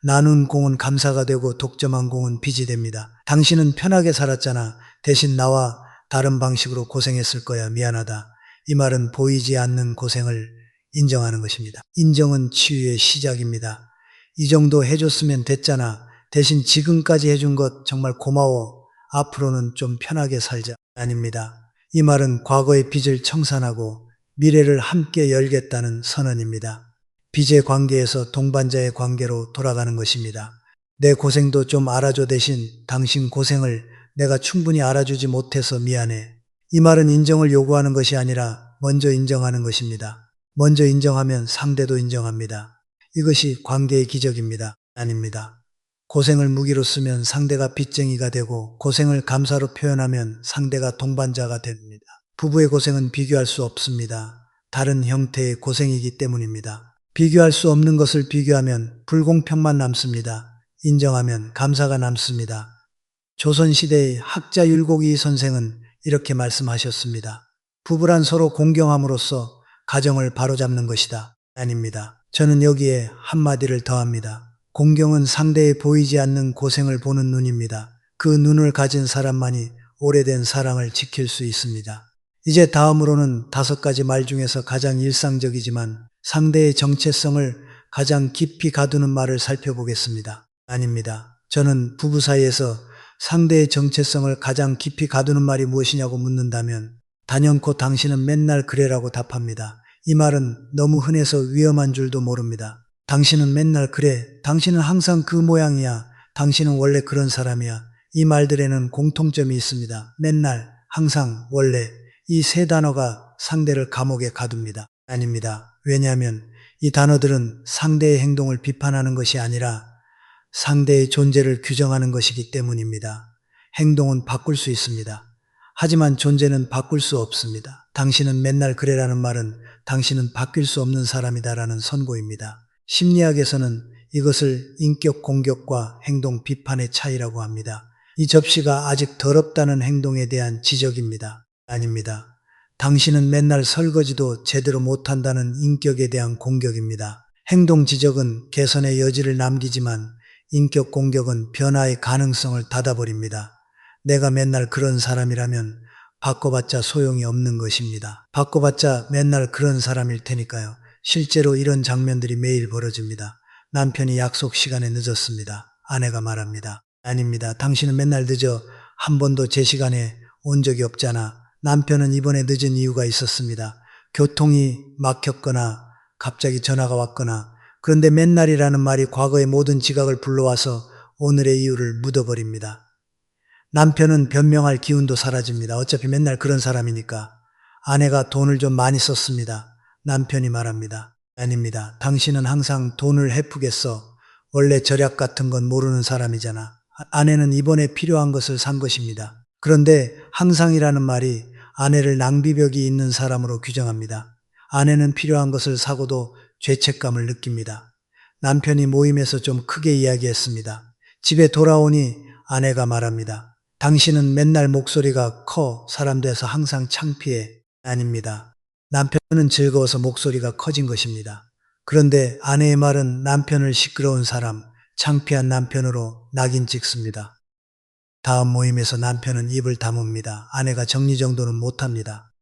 S1: 나눈 공은 감사가 되고 독점한 공은 빚이 됩니다. 당신은 편하게 살았잖아. 대신 나와 다른 방식으로 고생했을 거야. 미안하다. 이 말은 보이지 않는 고생을 인정하는 것입니다. 인정은 치유의 시작입니다. 이 정도 해줬으면 됐잖아. 대신 지금까지 해준 것 정말 고마워. 앞으로는 좀 편하게 살자. 아닙니다. 이 말은 과거의 빚을 청산하고 미래를 함께 열겠다는 선언입니다. 빚의 관계에서 동반자의 관계로 돌아가는 것입니다. 내 고생도 좀 알아줘 대신 당신 고생을 내가 충분히 알아주지 못해서 미안해. 이 말은 인정을 요구하는 것이 아니라 먼저 인정하는 것입니다. 먼저 인정하면 상대도 인정합니다. 이것이 관계의 기적입니다. 아닙니다. 고생을 무기로 쓰면 상대가 빚쟁이가 되고 고생을 감사로 표현하면 상대가 동반자가 됩니다. 부부의 고생은 비교할 수 없습니다. 다른 형태의 고생이기 때문입니다. 비교할 수 없는 것을 비교하면 불공평만 남습니다. 인정하면 감사가 남습니다. 조선시대의 학자 율곡이 선생은 이렇게 말씀하셨습니다. 부부란 서로 공경함으로써 가정을 바로잡는 것이다. 아닙니다. 저는 여기에 한마디를 더합니다. 공경은 상대의 보이지 않는 고생을 보는 눈입니다. 그 눈을 가진 사람만이 오래된 사랑을 지킬 수 있습니다. 이제 다음으로는 5가지 말 중에서 가장 일상적이지만 상대의 정체성을 가장 깊이 가두는 말을 살펴보겠습니다. 아닙니다. 저는 부부 사이에서 상대의 정체성을 가장 깊이 가두는 말이 무엇이냐고 묻는다면 단연코 당신은 맨날 그래라고 답합니다. 이 말은 너무 흔해서 위험한 줄도 모릅니다. 당신은 맨날 그래. 당신은 항상 그 모양이야. 당신은 원래 그런 사람이야. 이 말들에는 공통점이 있습니다. 맨날, 항상, 원래. 이 세 단어가 상대를 감옥에 가둡니다. 아닙니다. 왜냐하면 이 단어들은 상대의 행동을 비판하는 것이 아니라 상대의 존재를 규정하는 것이기 때문입니다. 행동은 바꿀 수 있습니다. 하지만 존재는 바꿀 수 없습니다. 당신은 맨날 그래라는 말은 당신은 바뀔 수 없는 사람이다라는 선고입니다. 심리학에서는 이것을 인격 공격과 행동 비판의 차이라고 합니다. 이 접시가 아직 더럽다는 행동에 대한 지적입니다. 아닙니다. 당신은 맨날 설거지도 제대로 못한다는 인격에 대한 공격입니다. 행동 지적은 개선의 여지를 남기지만 인격 공격은 변화의 가능성을 닫아버립니다. 내가 맨날 그런 사람이라면 바꿔봤자 소용이 없는 것입니다. 바꿔봤자 맨날 그런 사람일 테니까요. 실제로 이런 장면들이 매일 벌어집니다. 남편이 약속 시간에 늦었습니다. 아내가 말합니다. 아닙니다. 당신은 맨날 늦어. 한 번도 제 시간에 온 적이 없잖아. 남편은 이번에 늦은 이유가 있었습니다. 교통이 막혔거나 갑자기 전화가 왔거나, 그런데 맨날이라는 말이 과거의 모든 지각을 불러와서 오늘의 이유를 묻어버립니다. 남편은 변명할 기운도 사라집니다. 어차피 맨날 그런 사람이니까. 아내가 돈을 좀 많이 썼습니다. 남편이 말합니다. 아닙니다. 당신은 항상 돈을 헤프게 써. 원래 절약 같은 건 모르는 사람이잖아. 아내는 이번에 필요한 것을 산 것입니다. 그런데 항상이라는 말이 아내를 낭비벽이 있는 사람으로 규정합니다. 아내는 필요한 것을 사고도 죄책감을 느낍니다. 남편이 모임에서 좀 크게 이야기했습니다. 집에 돌아오니 아내가 말합니다. 당신은 맨날 목소리가 커. 사람 돼서 항상 창피해. 아닙니다. 남편은 즐거워서 목소리가 커진 것입니다. 그런데 아내의 말은 남편을 시끄러운 사람, 창피한 남편으로 낙인 찍습니다. 다음 모임에서 남편은 입을 다뭅니다. 아내가 정리정돈은 못합니다.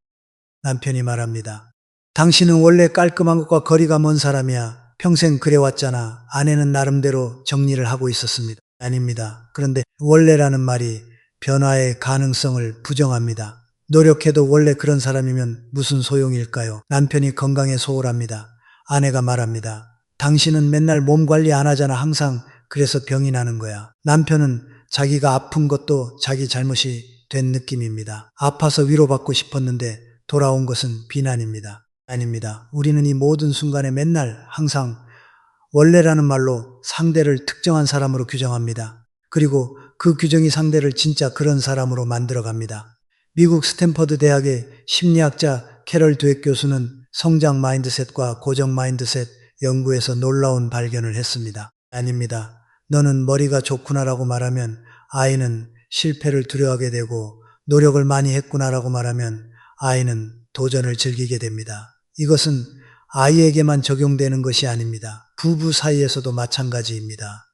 S1: 남편이 말합니다. 당신은 원래 깔끔한 것과 거리가 먼 사람이야. 평생 그래왔잖아. 아내는 나름대로 정리를 하고 있었습니다. 아닙니다. 그런데 원래라는 말이 변화의 가능성을 부정합니다. 노력해도 원래 그런 사람이면 무슨 소용일까요? 남편이 건강에 소홀합니다. 아내가 말합니다. 당신은 맨날 몸 관리 안 하잖아. 항상 그래서 병이 나는 거야. 남편은 자기가 아픈 것도 자기 잘못이 된 느낌입니다. 아파서 위로받고 싶었는데 돌아온 것은 비난입니다. 아닙니다. 우리는 이 모든 순간에 맨날 항상 원래라는 말로 상대를 특정한 사람으로 규정합니다. 그리고 그 규정이 상대를 진짜 그런 사람으로 만들어갑니다. 미국 스탠퍼드 대학의 심리학자 캐럴 드웨 교수는 성장 마인드셋과 고정 마인드셋 연구에서 놀라운 발견을 했습니다. 아닙니다. 너는 머리가 좋구나라고 말하면 아이는 실패를 두려워하게 되고, 노력을 많이 했구나라고 말하면 아이는 도전을 즐기게 됩니다. 이것은 아이에게만 적용되는 것이 아닙니다. 부부 사이에서도 마찬가지입니다.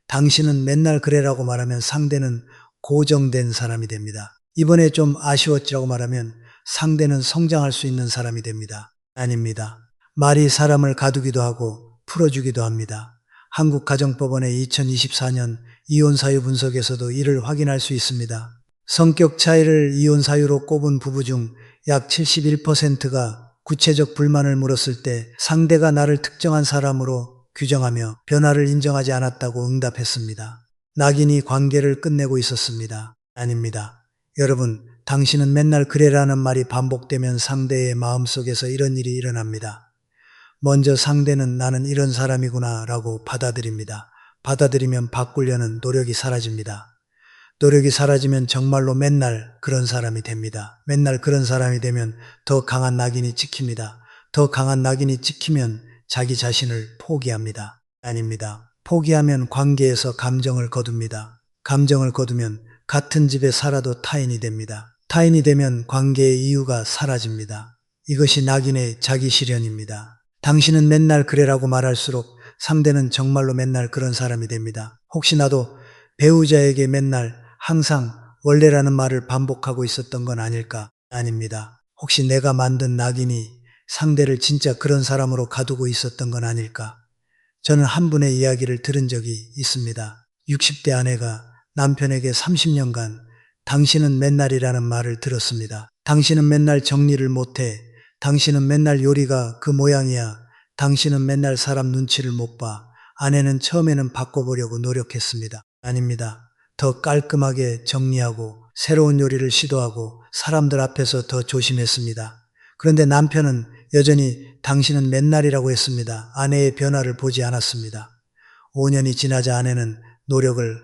S1: 당신은 맨날 그래라고 말하면 상대는 고정된 사람이 됩니다. 이번에 좀 아쉬웠지라고 말하면 상대는 성장할 수 있는 사람이 됩니다. 아닙니다. 말이 사람을 가두기도 하고 풀어주기도 합니다. 한국가정법원의 2024년 이혼 사유 분석에서도 이를 확인할 수 있습니다. 성격 차이를 이혼 사유로 꼽은 부부 중 약 71%가 구체적 불만을 물었을 때 상대가 나를 특정한 사람으로 규정하며 변화를 인정하지 않았다고 응답했습니다. 낙인이 관계를 끝내고 있었습니다. 아닙니다. 여러분, 당신은 맨날 그래라는 말이 반복되면 상대의 마음속에서 이런 일이 일어납니다. 먼저 상대는 나는 이런 사람이구나 라고 받아들입니다. 받아들이면 바꾸려는 노력이 사라집니다. 노력이 사라지면 정말로 맨날 그런 사람이 됩니다. 맨날 그런 사람이 되면 더 강한 낙인이 찍힙니다. 더 강한 낙인이 찍히면 자기 자신을 포기합니다. 아닙니다. 포기하면 관계에서 감정을 거둡니다. 감정을 거두면 같은 집에 살아도 타인이 됩니다. 타인이 되면 관계의 이유가 사라집니다. 이것이 낙인의 자기 실현입니다. 당신은 맨날 그래라고 말할수록 상대는 정말로 맨날 그런 사람이 됩니다. 혹시 나도 배우자에게 맨날 항상 원래라는 말을 반복하고 있었던 건 아닐까? 아닙니다. 혹시 내가 만든 낙인이 상대를 진짜 그런 사람으로 가두고 있었던 건 아닐까? 저는 한 분의 이야기를 들은 적이 있습니다. 60대 아내가 남편에게 30년간 당신은 맨날이라는 말을 들었습니다. 당신은 맨날 정리를 못해. 당신은 맨날 요리가 그 모양이야. 당신은 맨날 사람 눈치를 못 봐. 아내는 처음에는 바꿔보려고 노력했습니다. 아닙니다. 더 깔끔하게 정리하고 새로운 요리를 시도하고 사람들 앞에서 더 조심했습니다. 그런데 남편은 여전히 당신은 맨날이라고 했습니다. 아내의 변화를 보지 않았습니다. 5년이 지나자 아내는 노력을,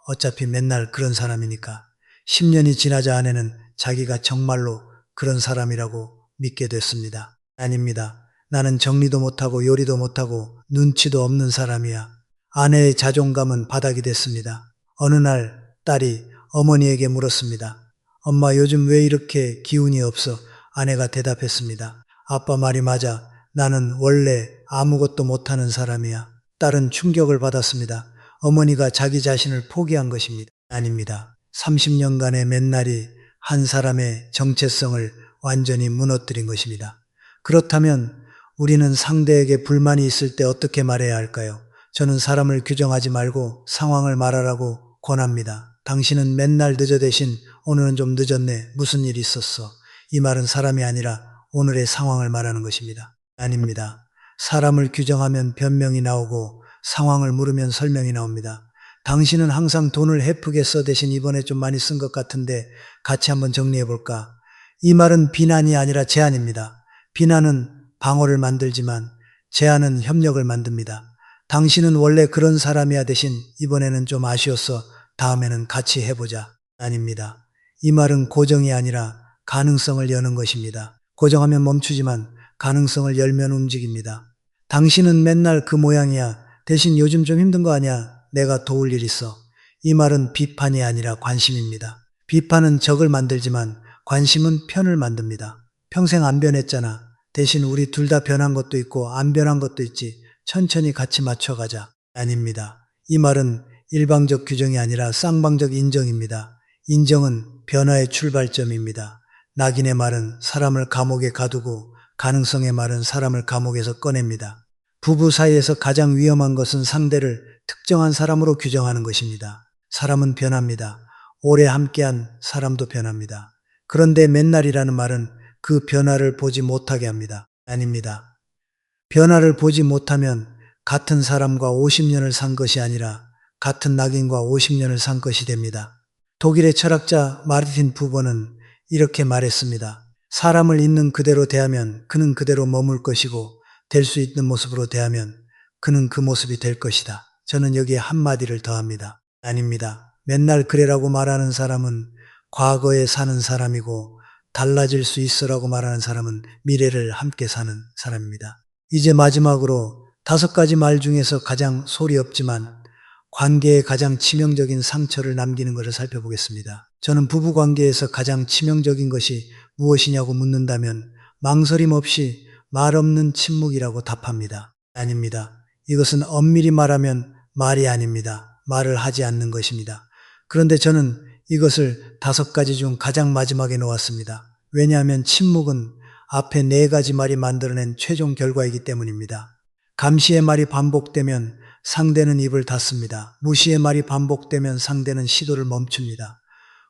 S1: 어차피 맨날 그런 사람이니까. 10년이 지나자 아내는 자기가 정말로 그런 사람이라고 믿게 됐습니다. 아닙니다. 나는 정리도 못하고 요리도 못하고 눈치도 없는 사람이야. 아내의 자존감은 바닥이 됐습니다. 어느 날 딸이 어머니에게 물었습니다. 엄마, 요즘 왜 이렇게 기운이 없어? 아내가 대답했습니다. 아빠 말이 맞아. 나는 원래 아무것도 못하는 사람이야. 딸은 충격을 받았습니다. 어머니가 자기 자신을 포기한 것입니다. 아닙니다. 30년간의 맨날이 한 사람의 정체성을 완전히 무너뜨린 것입니다. 그렇다면 우리는 상대에게 불만이 있을 때 어떻게 말해야 할까요? 저는 사람을 규정하지 말고 상황을 말하라고 권합니다. 당신은 맨날 늦어 대신 오늘은 좀 늦었네. 무슨 일이 있었어? 이 말은 사람이 아니라 오늘의 상황을 말하는 것입니다. 아닙니다. 사람을 규정하면 변명이 나오고 상황을 물으면 설명이 나옵니다. 당신은 항상 돈을 헤프게 써 대신 이번에 좀 많이 쓴 것 같은데 같이 한번 정리해 볼까? 이 말은 비난이 아니라 제안입니다. 비난은 방어를 만들지만 제안은 협력을 만듭니다. 당신은 원래 그런 사람이야 대신 이번에는 좀 아쉬웠어. 다음에는 같이 해보자. 아닙니다. 이 말은 고정이 아니라 가능성을 여는 것입니다. 고정하면 멈추지만 가능성을 열면 움직입니다. 당신은 맨날 그 모양이야. 대신 요즘 좀 힘든 거 아니야. 내가 도울 일 있어. 이 말은 비판이 아니라 관심입니다. 비판은 적을 만들지만 관심은 편을 만듭니다. 평생 안 변했잖아. 대신 우리 둘 다 변한 것도 있고 안 변한 것도 있지. 천천히 같이 맞춰가자. 아닙니다. 이 말은 일방적 규정이 아니라 쌍방적 인정입니다. 인정은 변화의 출발점입니다. 낙인의 말은 사람을 감옥에 가두고 가능성의 말은 사람을 감옥에서 꺼냅니다. 부부 사이에서 가장 위험한 것은 상대를 특정한 사람으로 규정하는 것입니다. 사람은 변합니다. 오래 함께한 사람도 변합니다. 그런데 맨날이라는 말은 그 변화를 보지 못하게 합니다. 아닙니다. 변화를 보지 못하면 같은 사람과 50년을 산 것이 아니라 같은 낙인과 50년을 산 것이 됩니다. 독일의 철학자 마르틴 부버는 이렇게 말했습니다. 사람을 있는 그대로 대하면 그는 그대로 머물 것이고 될 수 있는 모습으로 대하면 그는 그 모습이 될 것이다. 저는 여기에 한마디를 더합니다. 아닙니다. 맨날 그래라고 말하는 사람은 과거에 사는 사람이고 달라질 수 있어라고 말하는 사람은 미래를 함께 사는 사람입니다. 이제 마지막으로 5가지 말 중에서 가장 소리 없지만 관계에 가장 치명적인 상처를 남기는 것을 살펴보겠습니다. 저는 부부 관계에서 가장 치명적인 것이 무엇이냐고 묻는다면 망설임 없이 말 없는 침묵이라고 답합니다. 아닙니다. 이것은 엄밀히 말하면 말이 아닙니다. 말을 하지 않는 것입니다. 그런데 저는 이것을 5가지 중 가장 마지막에 놓았습니다. 왜냐하면 침묵은 앞에 4가지 말이 만들어낸 최종 결과이기 때문입니다. 감시의 말이 반복되면 상대는 입을 닫습니다. 무시의 말이 반복되면 상대는 시도를 멈춥니다.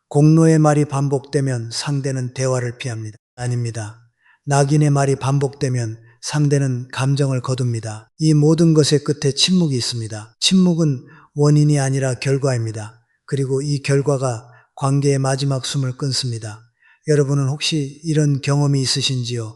S1: 공로의 말이 반복되면 상대는 대화를 피합니다. 아닙니다. 낙인의 말이 반복되면 상대는 감정을 거둡니다. 이 모든 것의 끝에 침묵이 있습니다. 침묵은 원인이 아니라 결과입니다. 그리고 이 결과가 관계의 마지막 숨을 끊습니다. 여러분은 혹시 이런 경험이 있으신지요?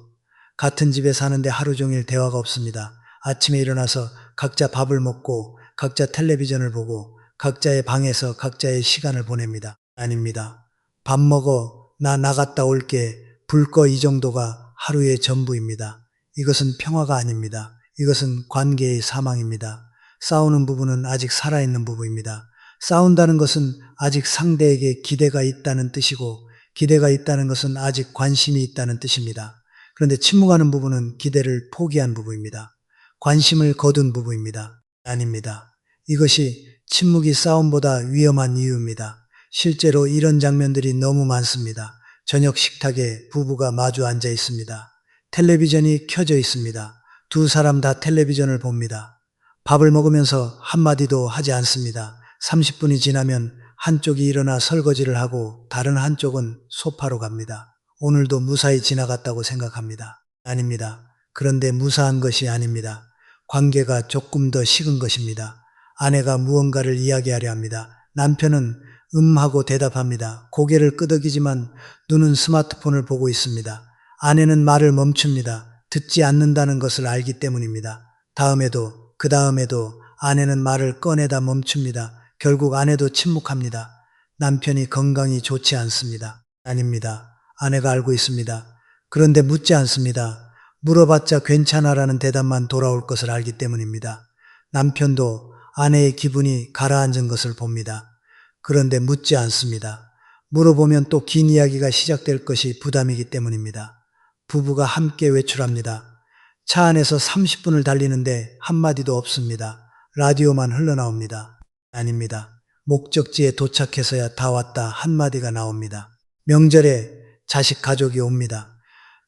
S1: 같은 집에 사는데 하루 종일 대화가 없습니다. 아침에 일어나서 각자 밥을 먹고 각자 텔레비전을 보고 각자의 방에서 각자의 시간을 보냅니다. 아닙니다. 밥 먹어, 나 나갔다 올게, 불 꺼, 이 정도가 하루의 전부입니다. 이것은 평화가 아닙니다. 이것은 관계의 사망입니다. 싸우는 부부는 아직 살아있는 부부입니다. 싸운다는 것은 아직 상대에게 기대가 있다는 뜻이고 기대가 있다는 것은 아직 관심이 있다는 뜻입니다. 그런데 침묵하는 부부는 기대를 포기한 부부입니다. 관심을 거둔 부부입니다. 아닙니다. 이것이 침묵이 싸움보다 위험한 이유입니다. 실제로 이런 장면들이 너무 많습니다. 저녁 식탁에 부부가 마주 앉아 있습니다. 텔레비전이 켜져 있습니다. 두 사람 다 텔레비전을 봅니다. 밥을 먹으면서 한마디도 하지 않습니다. 30분이 지나면 한쪽이 일어나 설거지를 하고 다른 한쪽은 소파로 갑니다. 오늘도 무사히 지나갔다고 생각합니다. 아닙니다. 그런데 무사한 것이 아닙니다. 관계가 조금 더 식은 것입니다. 아내가 무언가를 이야기하려 합니다. 남편은 하고 대답합니다. 고개를 끄덕이지만 눈은 스마트폰을 보고 있습니다. 아내는 말을 멈춥니다. 듣지 않는다는 것을 알기 때문입니다. 다음에도 그 다음에도 아내는 말을 꺼내다 멈춥니다. 결국 아내도 침묵합니다. 남편이 건강이 좋지 않습니다. 아닙니다. 아내가 알고 있습니다. 그런데 묻지 않습니다. 물어봤자 괜찮아라는 대답만 돌아올 것을 알기 때문입니다. 남편도 아내의 기분이 가라앉은 것을 봅니다. 그런데 묻지 않습니다. 물어보면 또 긴 이야기가 시작될 것이 부담이기 때문입니다. 부부가 함께 외출합니다. 차 안에서 30분을 달리는데 한마디도 없습니다. 라디오만 흘러나옵니다. 아닙니다. 목적지에 도착해서야 다 왔다 한마디가 나옵니다. 명절에 자식 가족이 옵니다.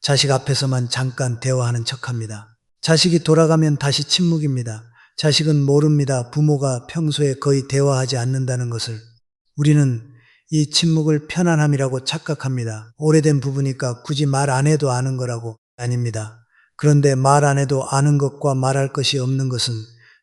S1: 자식 앞에서만 잠깐 대화하는 척합니다. 자식이 돌아가면 다시 침묵입니다. 자식은 모릅니다. 부모가 평소에 거의 대화하지 않는다는 것을. 우리는 이 침묵을 편안함이라고 착각합니다. 오래된 부부니까 굳이 말 안 해도 아는 거라고. 아닙니다. 그런데 말 안 해도 아는 것과 말할 것이 없는 것은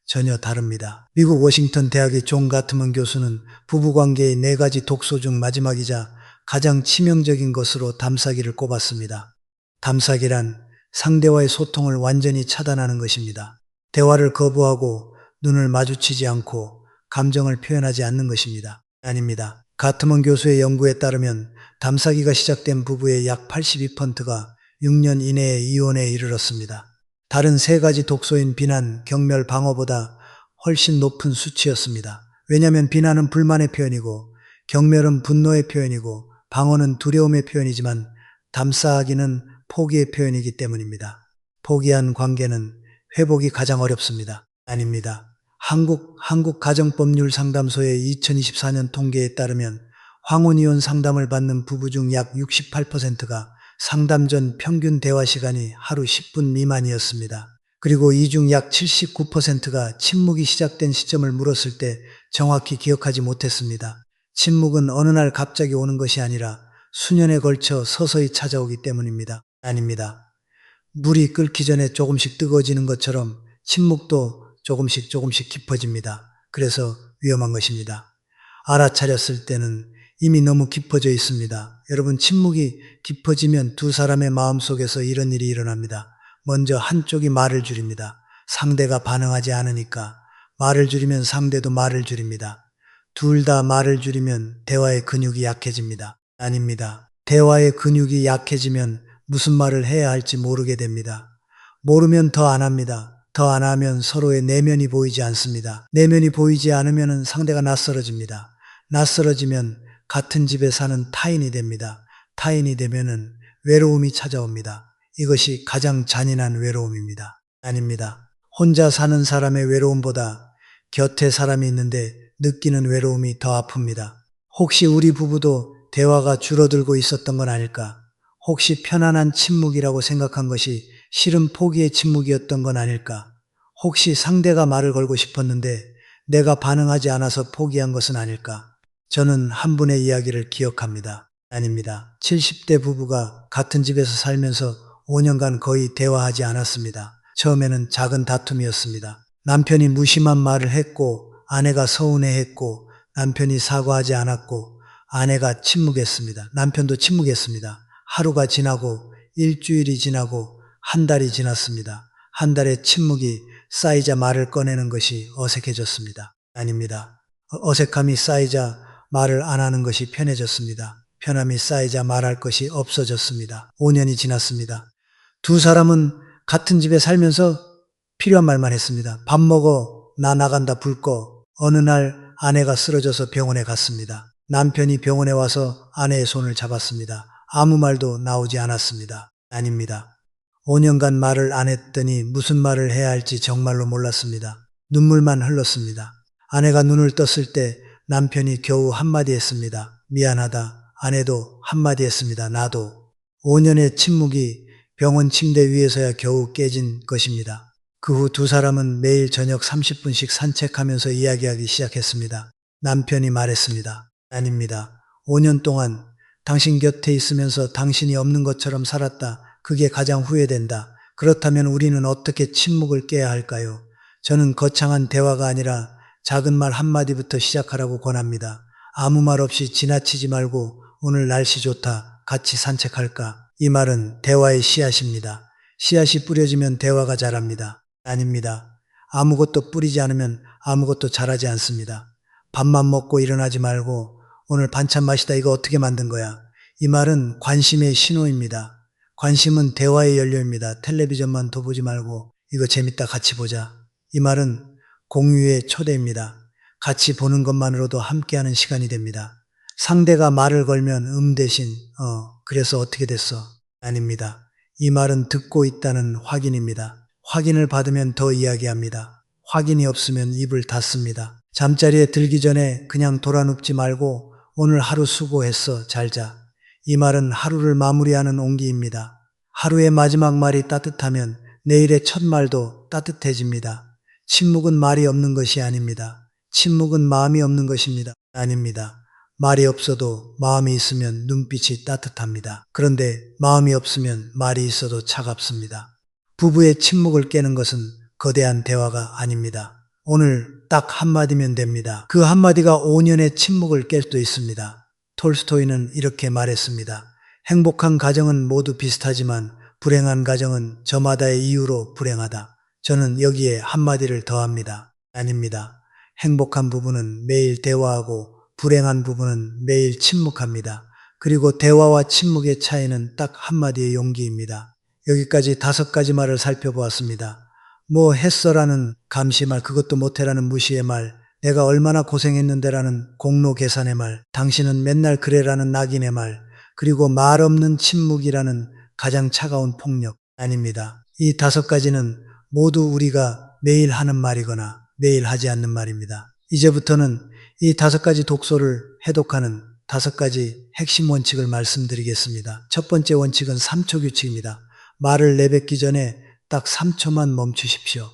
S1: 전혀 다릅니다. 미국 워싱턴 대학의 존 가트먼 교수는 부부관계의 4가지 독소 중 마지막이자 가장 치명적인 것으로 담사기를 꼽았습니다. 담사기란 상대와의 소통을 완전히 차단하는 것입니다. 대화를 거부하고 눈을 마주치지 않고 감정을 표현하지 않는 것입니다. 아닙니다. 가트먼 교수의 연구에 따르면 담사기가 시작된 부부의 약 82%가 6년 이내에 이혼에 이르렀습니다. 다른 3가지 독소인 비난, 경멸, 방어보다 훨씬 높은 수치였습니다. 왜냐하면 비난은 불만의 표현이고 경멸은 분노의 표현이고 방어는 두려움의 표현이지만 담사하기는 포기의 표현이기 때문입니다. 포기한 관계는 회복이 가장 어렵습니다. 아닙니다. 한국가정법률상담소의 2024년 통계에 따르면 황혼이혼 상담을 받는 부부 중 약 68%가 상담 전 평균 대화 시간이 하루 10분 미만이었습니다. 그리고 이 중 약 79%가 침묵이 시작된 시점을 물었을 때 정확히 기억하지 못했습니다. 침묵은 어느 날 갑자기 오는 것이 아니라 수년에 걸쳐 서서히 찾아오기 때문입니다. 아닙니다. 물이 끓기 전에 조금씩 뜨거워지는 것처럼 침묵도 조금씩 깊어집니다. 그래서 위험한 것입니다. 알아차렸을 때는 이미 너무 깊어져 있습니다. 여러분, 침묵이 깊어지면 두 사람의 마음속에서 이런 일이 일어납니다. 먼저 한쪽이 말을 줄입니다. 상대가 반응하지 않으니까. 말을 줄이면 상대도 말을 줄입니다. 둘 다 말을 줄이면 대화의 근육이 약해집니다. 아닙니다. 대화의 근육이 약해지면 무슨 말을 해야 할지 모르게 됩니다. 모르면 더 안 합니다. 더 안 하면 서로의 내면이 보이지 않습니다. 내면이 보이지 않으면 상대가 낯설어집니다. 낯설어지면 같은 집에 사는 타인이 됩니다. 타인이 되면은 외로움이 찾아옵니다. 이것이 가장 잔인한 외로움입니다. 아닙니다. 혼자 사는 사람의 외로움보다 곁에 사람이 있는데 느끼는 외로움이 더 아픕니다. 혹시 우리 부부도 대화가 줄어들고 있었던 건 아닐까? 혹시 편안한 침묵이라고 생각한 것이 실은 포기의 침묵이었던 건 아닐까? 혹시 상대가 말을 걸고 싶었는데 내가 반응하지 않아서 포기한 것은 아닐까? 저는 한 분의 이야기를 기억합니다. 아닙니다. 70대 부부가 같은 집에서 살면서 5년간 거의 대화하지 않았습니다. 처음에는 작은 다툼이었습니다. 남편이 무심한 말을 했고 아내가 서운해했고 남편이 사과하지 않았고 아내가 침묵했습니다. 남편도 침묵했습니다. 하루가 지나고 일주일이 지나고 한 달이 지났습니다. 한 달의 침묵이 쌓이자 말을 꺼내는 것이 어색해졌습니다. 아닙니다. 어색함이 쌓이자 말을 안 하는 것이 편해졌습니다. 편함이 쌓이자 말할 것이 없어졌습니다. 5년이 지났습니다. 두 사람은 같은 집에 살면서 필요한 말만 했습니다. 밥 먹어, 나 나간다, 불 꺼. 어느 날 아내가 쓰러져서 병원에 갔습니다. 남편이 병원에 와서 아내의 손을 잡았습니다. 아무 말도 나오지 않았습니다. 아닙니다. 5년간 말을 안 했더니 무슨 말을 해야 할지 정말로 몰랐습니다. 눈물만 흘렀습니다. 아내가 눈을 떴을 때 남편이 겨우 한마디 했습니다. 미안하다. 아내도 한마디 했습니다. 나도. 5년의 침묵이 병원 침대 위에서야 겨우 깨진 것입니다. 그 후 두 사람은 매일 저녁 30분씩 산책하면서 이야기하기 시작했습니다. 남편이 말했습니다. 아닙니다. 5년 동안 당신 곁에 있으면서 당신이 없는 것처럼 살았다. 그게 가장 후회된다. 그렇다면 우리는 어떻게 침묵을 깨야 할까요? 저는 거창한 대화가 아니라 작은 말 한마디부터 시작하라고 권합니다. 아무 말 없이 지나치지 말고 오늘 날씨 좋다. 같이 산책할까? 이 말은 대화의 씨앗입니다. 씨앗이 뿌려지면 대화가 자랍니다. 아닙니다. 아무것도 뿌리지 않으면 아무것도 자라지 않습니다. 밥만 먹고 일어나지 말고 오늘 반찬 맛이다. 이거 어떻게 만든 거야? 이 말은 관심의 신호입니다. 관심은 대화의 연료입니다. 텔레비전만 더 보지 말고 이거 재밌다 같이 보자. 이 말은 공유의 초대입니다. 같이 보는 것만으로도 함께하는 시간이 됩니다. 상대가 말을 걸면 대신 그래서 어떻게 됐어? 아닙니다. 이 말은 듣고 있다는 확인입니다. 확인을 받으면 더 이야기합니다. 확인이 없으면 입을 닫습니다. 잠자리에 들기 전에 그냥 돌아눕지 말고 오늘 하루 수고했어, 잘 자. 이 말은 하루를 마무리하는 온기입니다. 하루의 마지막 말이 따뜻하면 내일의 첫 말도 따뜻해집니다. 침묵은 말이 없는 것이 아닙니다. 침묵은 마음이 없는 것입니다. 아닙니다. 말이 없어도 마음이 있으면 눈빛이 따뜻합니다. 그런데 마음이 없으면 말이 있어도 차갑습니다. 부부의 침묵을 깨는 것은 거대한 대화가 아닙니다. 오늘 딱 한마디면 됩니다. 그 한마디가 5년의 침묵을 깰 수도 있습니다. 톨스토이는 이렇게 말했습니다. 행복한 가정은 모두 비슷하지만 불행한 가정은 저마다의 이유로 불행하다. 저는 여기에 한마디를 더합니다. 아닙니다. 행복한 부부는 매일 대화하고 불행한 부부는 매일 침묵합니다. 그리고 대화와 침묵의 차이는 딱 한마디의 용기입니다. 여기까지 5가지 말을 살펴보았습니다. 뭐 했어라는 감시말, 그것도 못해라는 무시의 말, 내가 얼마나 고생했는데라는 공로 계산의 말, 당신은 맨날 그래라는 낙인의 말, 그리고 말 없는 침묵이라는 가장 차가운 폭력. 아닙니다. 이 5가지는 모두 우리가 매일 하는 말이거나 매일 하지 않는 말입니다. 이제부터는 이 5가지 독소를 해독하는 5가지 핵심 원칙을 말씀드리겠습니다. 첫 번째 원칙은 3초 규칙입니다. 말을 내뱉기 전에 딱 3초만 멈추십시오.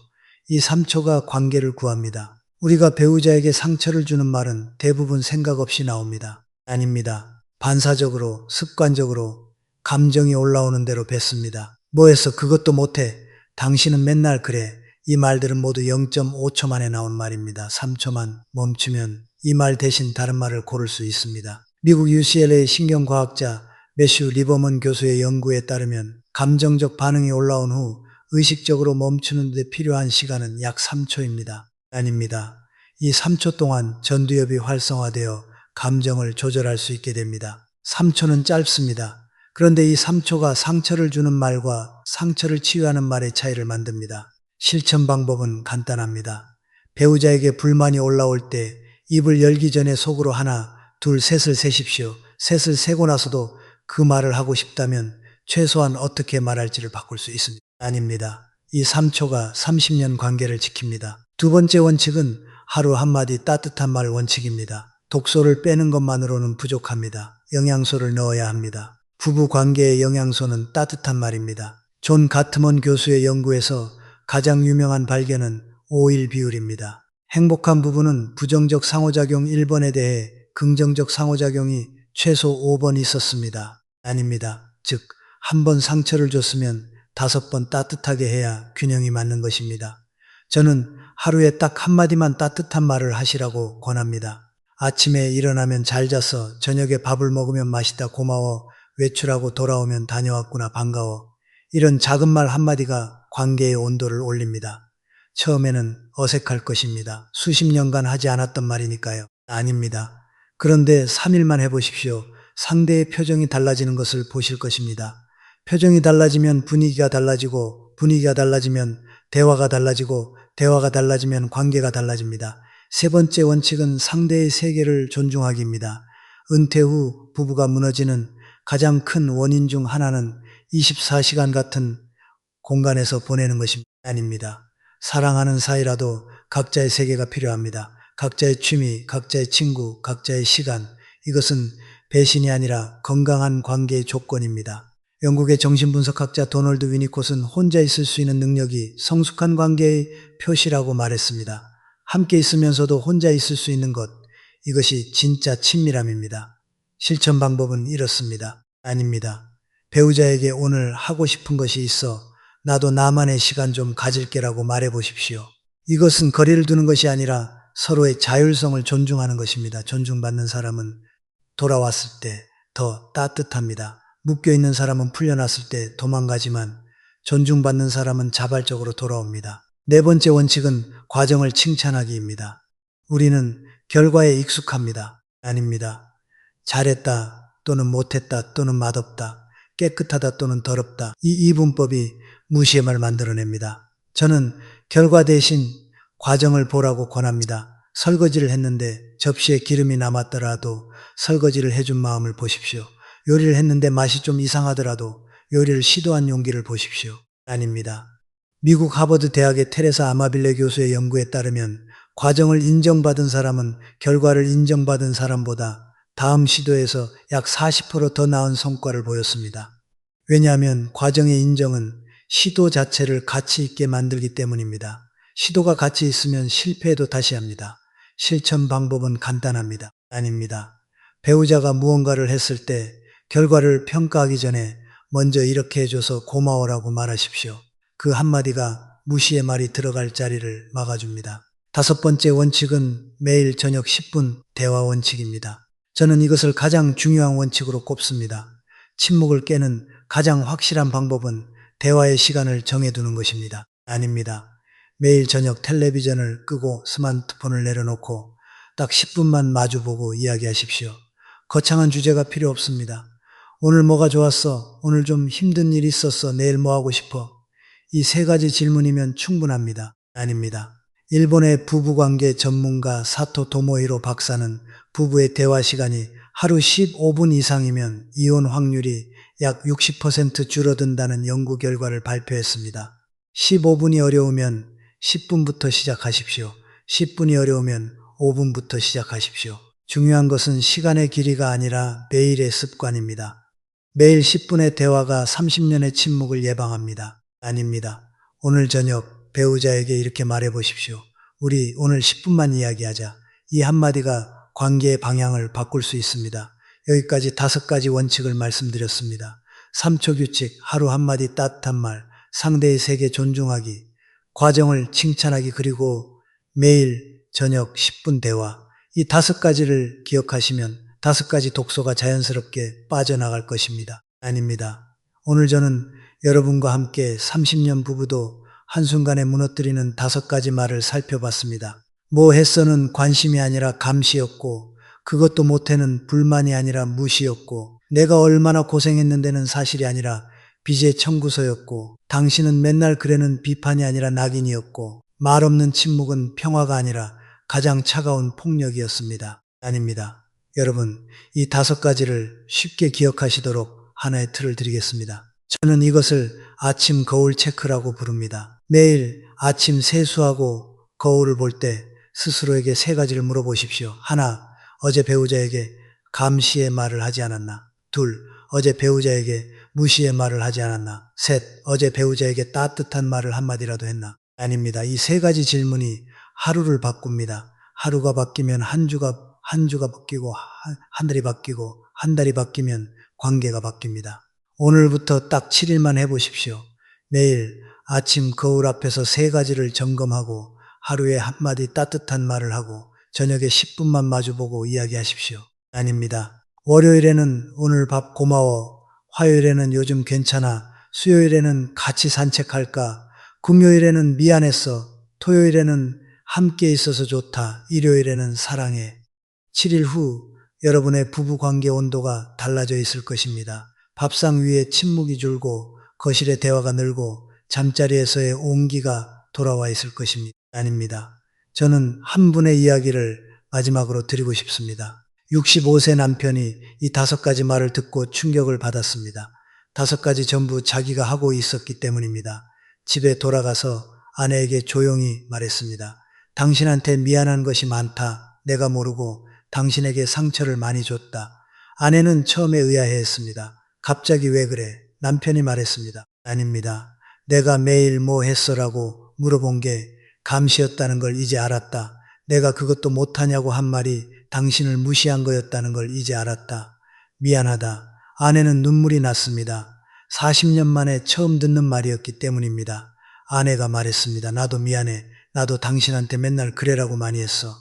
S1: 이 3초가 관계를 구합니다. 우리가 배우자에게 상처를 주는 말은 대부분 생각 없이 나옵니다. 아닙니다. 반사적으로, 습관적으로 감정이 올라오는 대로 뱉습니다. 뭐 했어? 그것도 못해. 당신은 맨날 그래. 이 말들은 모두 0.5초 만에 나온 말입니다. 3초만 멈추면 이 말 대신 다른 말을 고를 수 있습니다. 미국 UCLA 신경과학자 매슈 리버먼 교수의 연구에 따르면 감정적 반응이 올라온 후 의식적으로 멈추는 데 필요한 시간은 약 3초입니다. 아닙니다. 이 3초 동안 전두엽이 활성화되어 감정을 조절할 수 있게 됩니다. 3초는 짧습니다. 그런데 이 3초가 상처를 주는 말과 상처를 치유하는 말의 차이를 만듭니다. 실천 방법은 간단합니다. 배우자에게 불만이 올라올 때 입을 열기 전에 속으로 하나, 둘, 셋을 세십시오. 셋을 세고 나서도 그 말을 하고 싶다면 최소한 어떻게 말할지를 바꿀 수 있습니다. 아닙니다. 이 3초가 30년 관계를 지킵니다. 두 번째 원칙은 하루 한마디 따뜻한 말 원칙입니다. 독소를 빼는 것만으로는 부족합니다. 영양소를 넣어야 합니다. 부부 관계의 영양소는 따뜻한 말입니다. 존 가트먼 교수의 연구에서 가장 유명한 발견은 5일 비율입니다. 행복한 부부는 부정적 상호작용 1번에 대해 긍정적 상호작용이 최소 5번 있었습니다. 아닙니다. 즉, 한 번 상처를 줬으면 5번 따뜻하게 해야 균형이 맞는 것입니다. 저는 하루에 딱 한마디만 따뜻한 말을 하시라고 권합니다. 아침에 일어나면 잘 잤어. 저녁에 밥을 먹으면 맛있다. 고마워. 외출하고 돌아오면 다녀왔구나. 반가워. 이런 작은 말 한마디가 관계의 온도를 올립니다. 처음에는 어색할 것입니다. 수십 년간 하지 않았던 말이니까요. 아닙니다. 그런데 3일만 해보십시오. 상대의 표정이 달라지는 것을 보실 것입니다. 표정이 달라지면 분위기가 달라지고, 분위기가 달라지면 대화가 달라지고, 대화가 달라지면 관계가 달라집니다. 세 번째 원칙은 상대의 세계를 존중하기입니다. 은퇴 후 부부가 무너지는 가장 큰 원인 중 하나는 24시간 같은 공간에서 보내는 것이 아닙니다. 사랑하는 사이라도 각자의 세계가 필요합니다. 각자의 취미, 각자의 친구, 각자의 시간. 이것은 배신이 아니라 건강한 관계의 조건입니다. 영국의 정신분석학자 도널드 위니콧은 혼자 있을 수 있는 능력이 성숙한 관계의 표시라고 말했습니다. 함께 있으면서도 혼자 있을 수 있는 것, 이것이 진짜 친밀함입니다. 실천 방법은 이렇습니다. 아닙니다. 배우자에게 오늘 하고 싶은 것이 있어 나도 나만의 시간 좀 가질게라고 말해보십시오. 이것은 거리를 두는 것이 아니라 서로의 자율성을 존중하는 것입니다. 존중받는 사람은 돌아왔을 때 더 따뜻합니다. 묶여있는 사람은 풀려났을 때 도망가지만 존중받는 사람은 자발적으로 돌아옵니다. 네 번째 원칙은 과정을 칭찬하기입니다. 우리는 결과에 익숙합니다. 아닙니다. 잘했다 또는 못했다 또는 맛없다, 깨끗하다 또는 더럽다. 이 이분법이 무시의 말을 만들어냅니다. 저는 결과 대신 과정을 보라고 권합니다. 설거지를 했는데 접시에 기름이 남았더라도 설거지를 해준 마음을 보십시오. 요리를 했는데 맛이 좀 이상하더라도 요리를 시도한 용기를 보십시오. 아닙니다. 미국 하버드 대학의 테레사 아마빌레 교수의 연구에 따르면 과정을 인정받은 사람은 결과를 인정받은 사람보다 다음 시도에서 약 40%더 나은 성과를 보였습니다. 왜냐하면 과정의 인정은 시도 자체를 가치 있게 만들기 때문입니다. 시도가 가치 있으면 실패해도 다시 합니다. 실천 방법은 간단합니다. 아닙니다. 배우자가 무언가를 했을 때 결과를 평가하기 전에 먼저 이렇게 해줘서 고마워라고 말하십시오. 그 한마디가 무시의 말이 들어갈 자리를 막아줍니다. 5번째 원칙은 매일 저녁 10분 대화 원칙입니다. 저는 이것을 가장 중요한 원칙으로 꼽습니다. 침묵을 깨는 가장 확실한 방법은 대화의 시간을 정해두는 것입니다. 아닙니다. 매일 저녁 텔레비전을 끄고 스마트폰을 내려놓고 딱 10분만 마주보고 이야기하십시오. 거창한 주제가 필요 없습니다. 오늘 뭐가 좋았어? 오늘 좀 힘든 일 있었어? 내일 뭐 하고 싶어? 이 3가지 질문이면 충분합니다. 아닙니다. 일본의 부부관계 전문가 사토 토모히로 박사는 부부의 대화 시간이 하루 15분 이상이면 이혼 확률이 약 60% 줄어든다는 연구 결과를 발표했습니다. 15분이 어려우면 10분부터 시작하십시오. 10분이 어려우면 5분부터 시작하십시오. 중요한 것은 시간의 길이가 아니라 매일의 습관입니다. 매일 10분의 대화가 30년의 침묵을 예방합니다. 아닙니다. 오늘 저녁 배우자에게 이렇게 말해 보십시오. 우리 오늘 10분만 이야기하자. 이 한마디가 관계의 방향을 바꿀 수 있습니다. 여기까지 5가지 원칙을 말씀드렸습니다. 3초 규칙, 하루 한마디 따뜻한 말, 상대의 세계 존중하기, 과정을 칭찬하기, 그리고 매일 저녁 10분 대화. 이 5가지를 기억하시면 5가지 독소가 자연스럽게 빠져나갈 것입니다. 아닙니다. 오늘 저는 여러분과 함께 30년 부부도 한순간에 무너뜨리는 5가지 말을 살펴봤습니다. 뭐 했어는 관심이 아니라 감시였고, 그것도 못해는 불만이 아니라 무시였고, 내가 얼마나 고생했는데는 사실이 아니라 빚의 청구서였고, 당신은 맨날 그래는 비판이 아니라 낙인이었고, 말 없는 침묵은 평화가 아니라 가장 차가운 폭력이었습니다. 아닙니다. 여러분, 이 5가지를 쉽게 기억하시도록 하나의 틀을 드리겠습니다. 저는 이것을 아침 거울 체크라고 부릅니다. 매일 아침 세수하고 거울을 볼 때 스스로에게 3가지를 물어보십시오. 하나, 어제 배우자에게 감시의 말을 하지 않았나? 둘, 어제 배우자에게 무시의 말을 하지 않았나? 셋, 어제 배우자에게 따뜻한 말을 한마디라도 했나? 아닙니다. 이 3가지 질문이 하루를 바꿉니다. 하루가 바뀌면 한 주가 바뀌고, 한 달이 바뀌고, 한 달이 바뀌면 관계가 바뀝니다. 오늘부터 딱 7일만 해보십시오. 매일 아침 거울 앞에서 3가지를 점검하고 하루에 한마디 따뜻한 말을 하고 저녁에 10분만 마주보고 이야기하십시오. 아닙니다. 월요일에는 오늘 밥 고마워, 화요일에는 요즘 괜찮아, 수요일에는 같이 산책할까, 금요일에는 미안했어, 토요일에는 함께 있어서 좋다, 일요일에는 사랑해. 7일 후 여러분의 부부관계 온도가 달라져 있을 것입니다. 밥상 위에 침묵이 줄고 거실의 대화가 늘고 잠자리에서의 온기가 돌아와 있을 것입니다. 아닙니다. 저는 한 분의 이야기를 마지막으로 드리고 싶습니다. 65세 남편이 이 5가지 말을 듣고 충격을 받았습니다. 5가지 전부 자기가 하고 있었기 때문입니다. 집에 돌아가서 아내에게 조용히 말했습니다. 당신한테 미안한 것이 많다. 내가 모르고 당신에게 상처를 많이 줬다. 아내는 처음에 의아해했습니다. 갑자기 왜 그래? 남편이 말했습니다. 아닙니다. 내가 매일 뭐 했어라고 물어본 게 감시였다는 걸 이제 알았다. 내가 그것도 못하냐고 한 말이 당신을 무시한 거였다는 걸 이제 알았다. 미안하다. 아내는 눈물이 났습니다. 40년 만에 처음 듣는 말이었기 때문입니다. 아내가 말했습니다. 나도 미안해. 나도 당신한테 맨날 그래라고 많이 했어.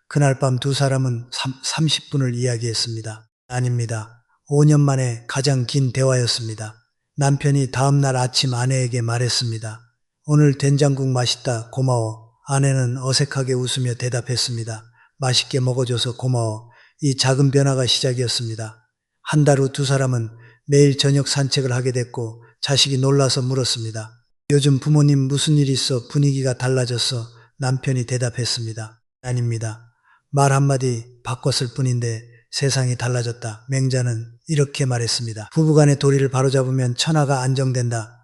S1: 그날 밤 2사람은 30분을 이야기했습니다. 아닙니다. 5년 만에 가장 긴 대화였습니다. 남편이 다음날 아침 아내에게 말했습니다. 오늘 된장국 맛있다. 고마워. 아내는 어색하게 웃으며 대답했습니다. 맛있게 먹어줘서 고마워. 이 작은 변화가 시작이었습니다. 한 달 후 2사람은 매일 저녁 산책을 하게 됐고 자식이 놀라서 물었습니다. 요즘 부모님 무슨 일 있어? 분위기가 달라졌어? 남편이 대답했습니다. 아닙니다. 말 한마디 바꿨을 뿐인데 세상이 달라졌다. 맹자는 이렇게 말했습니다. 부부간의 도리를 바로잡으면 천하가 안정된다.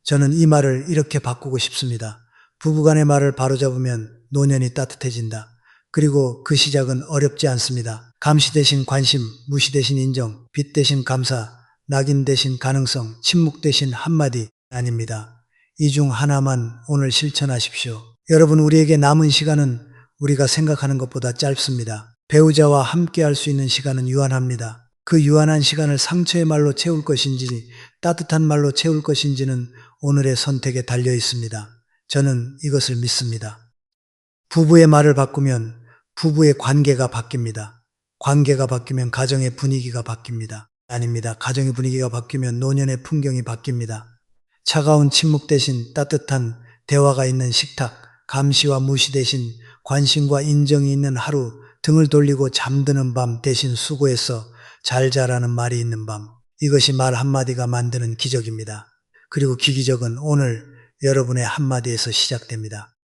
S1: 저는 이 말을 이렇게 바꾸고 싶습니다. 부부간의 말을 바로잡으면 노년이 따뜻해진다. 그리고 그 시작은 어렵지 않습니다. 감시 대신 관심, 무시 대신 인정, 빛 대신 감사, 낙인 대신 가능성, 침묵 대신 한마디 아닙니다. 이 중 하나만 오늘 실천하십시오. 여러분, 우리에게 남은 시간은 우리가 생각하는 것보다 짧습니다. 배우자와 함께 할 수 있는 시간은 유한합니다. 그 유한한 시간을 상처의 말로 채울 것인지 따뜻한 말로 채울 것인지는 오늘의 선택에 달려 있습니다. 저는 이것을 믿습니다. 부부의 말을 바꾸면 부부의 관계가 바뀝니다. 관계가 바뀌면 가정의 분위기가 바뀝니다. 아닙니다. 가정의 분위기가 바뀌면 노년의 풍경이 바뀝니다. 차가운 침묵 대신 따뜻한 대화가 있는 식탁, 감시와 무시 대신 관심과 인정이 있는 하루, 등을 돌리고 잠드는 밤 대신 수고해서 잘 자라는 말이 있는 밤. 이것이 말 한마디가 만드는 기적입니다. 그리고 그 기적은 오늘 여러분의 한마디에서 시작됩니다.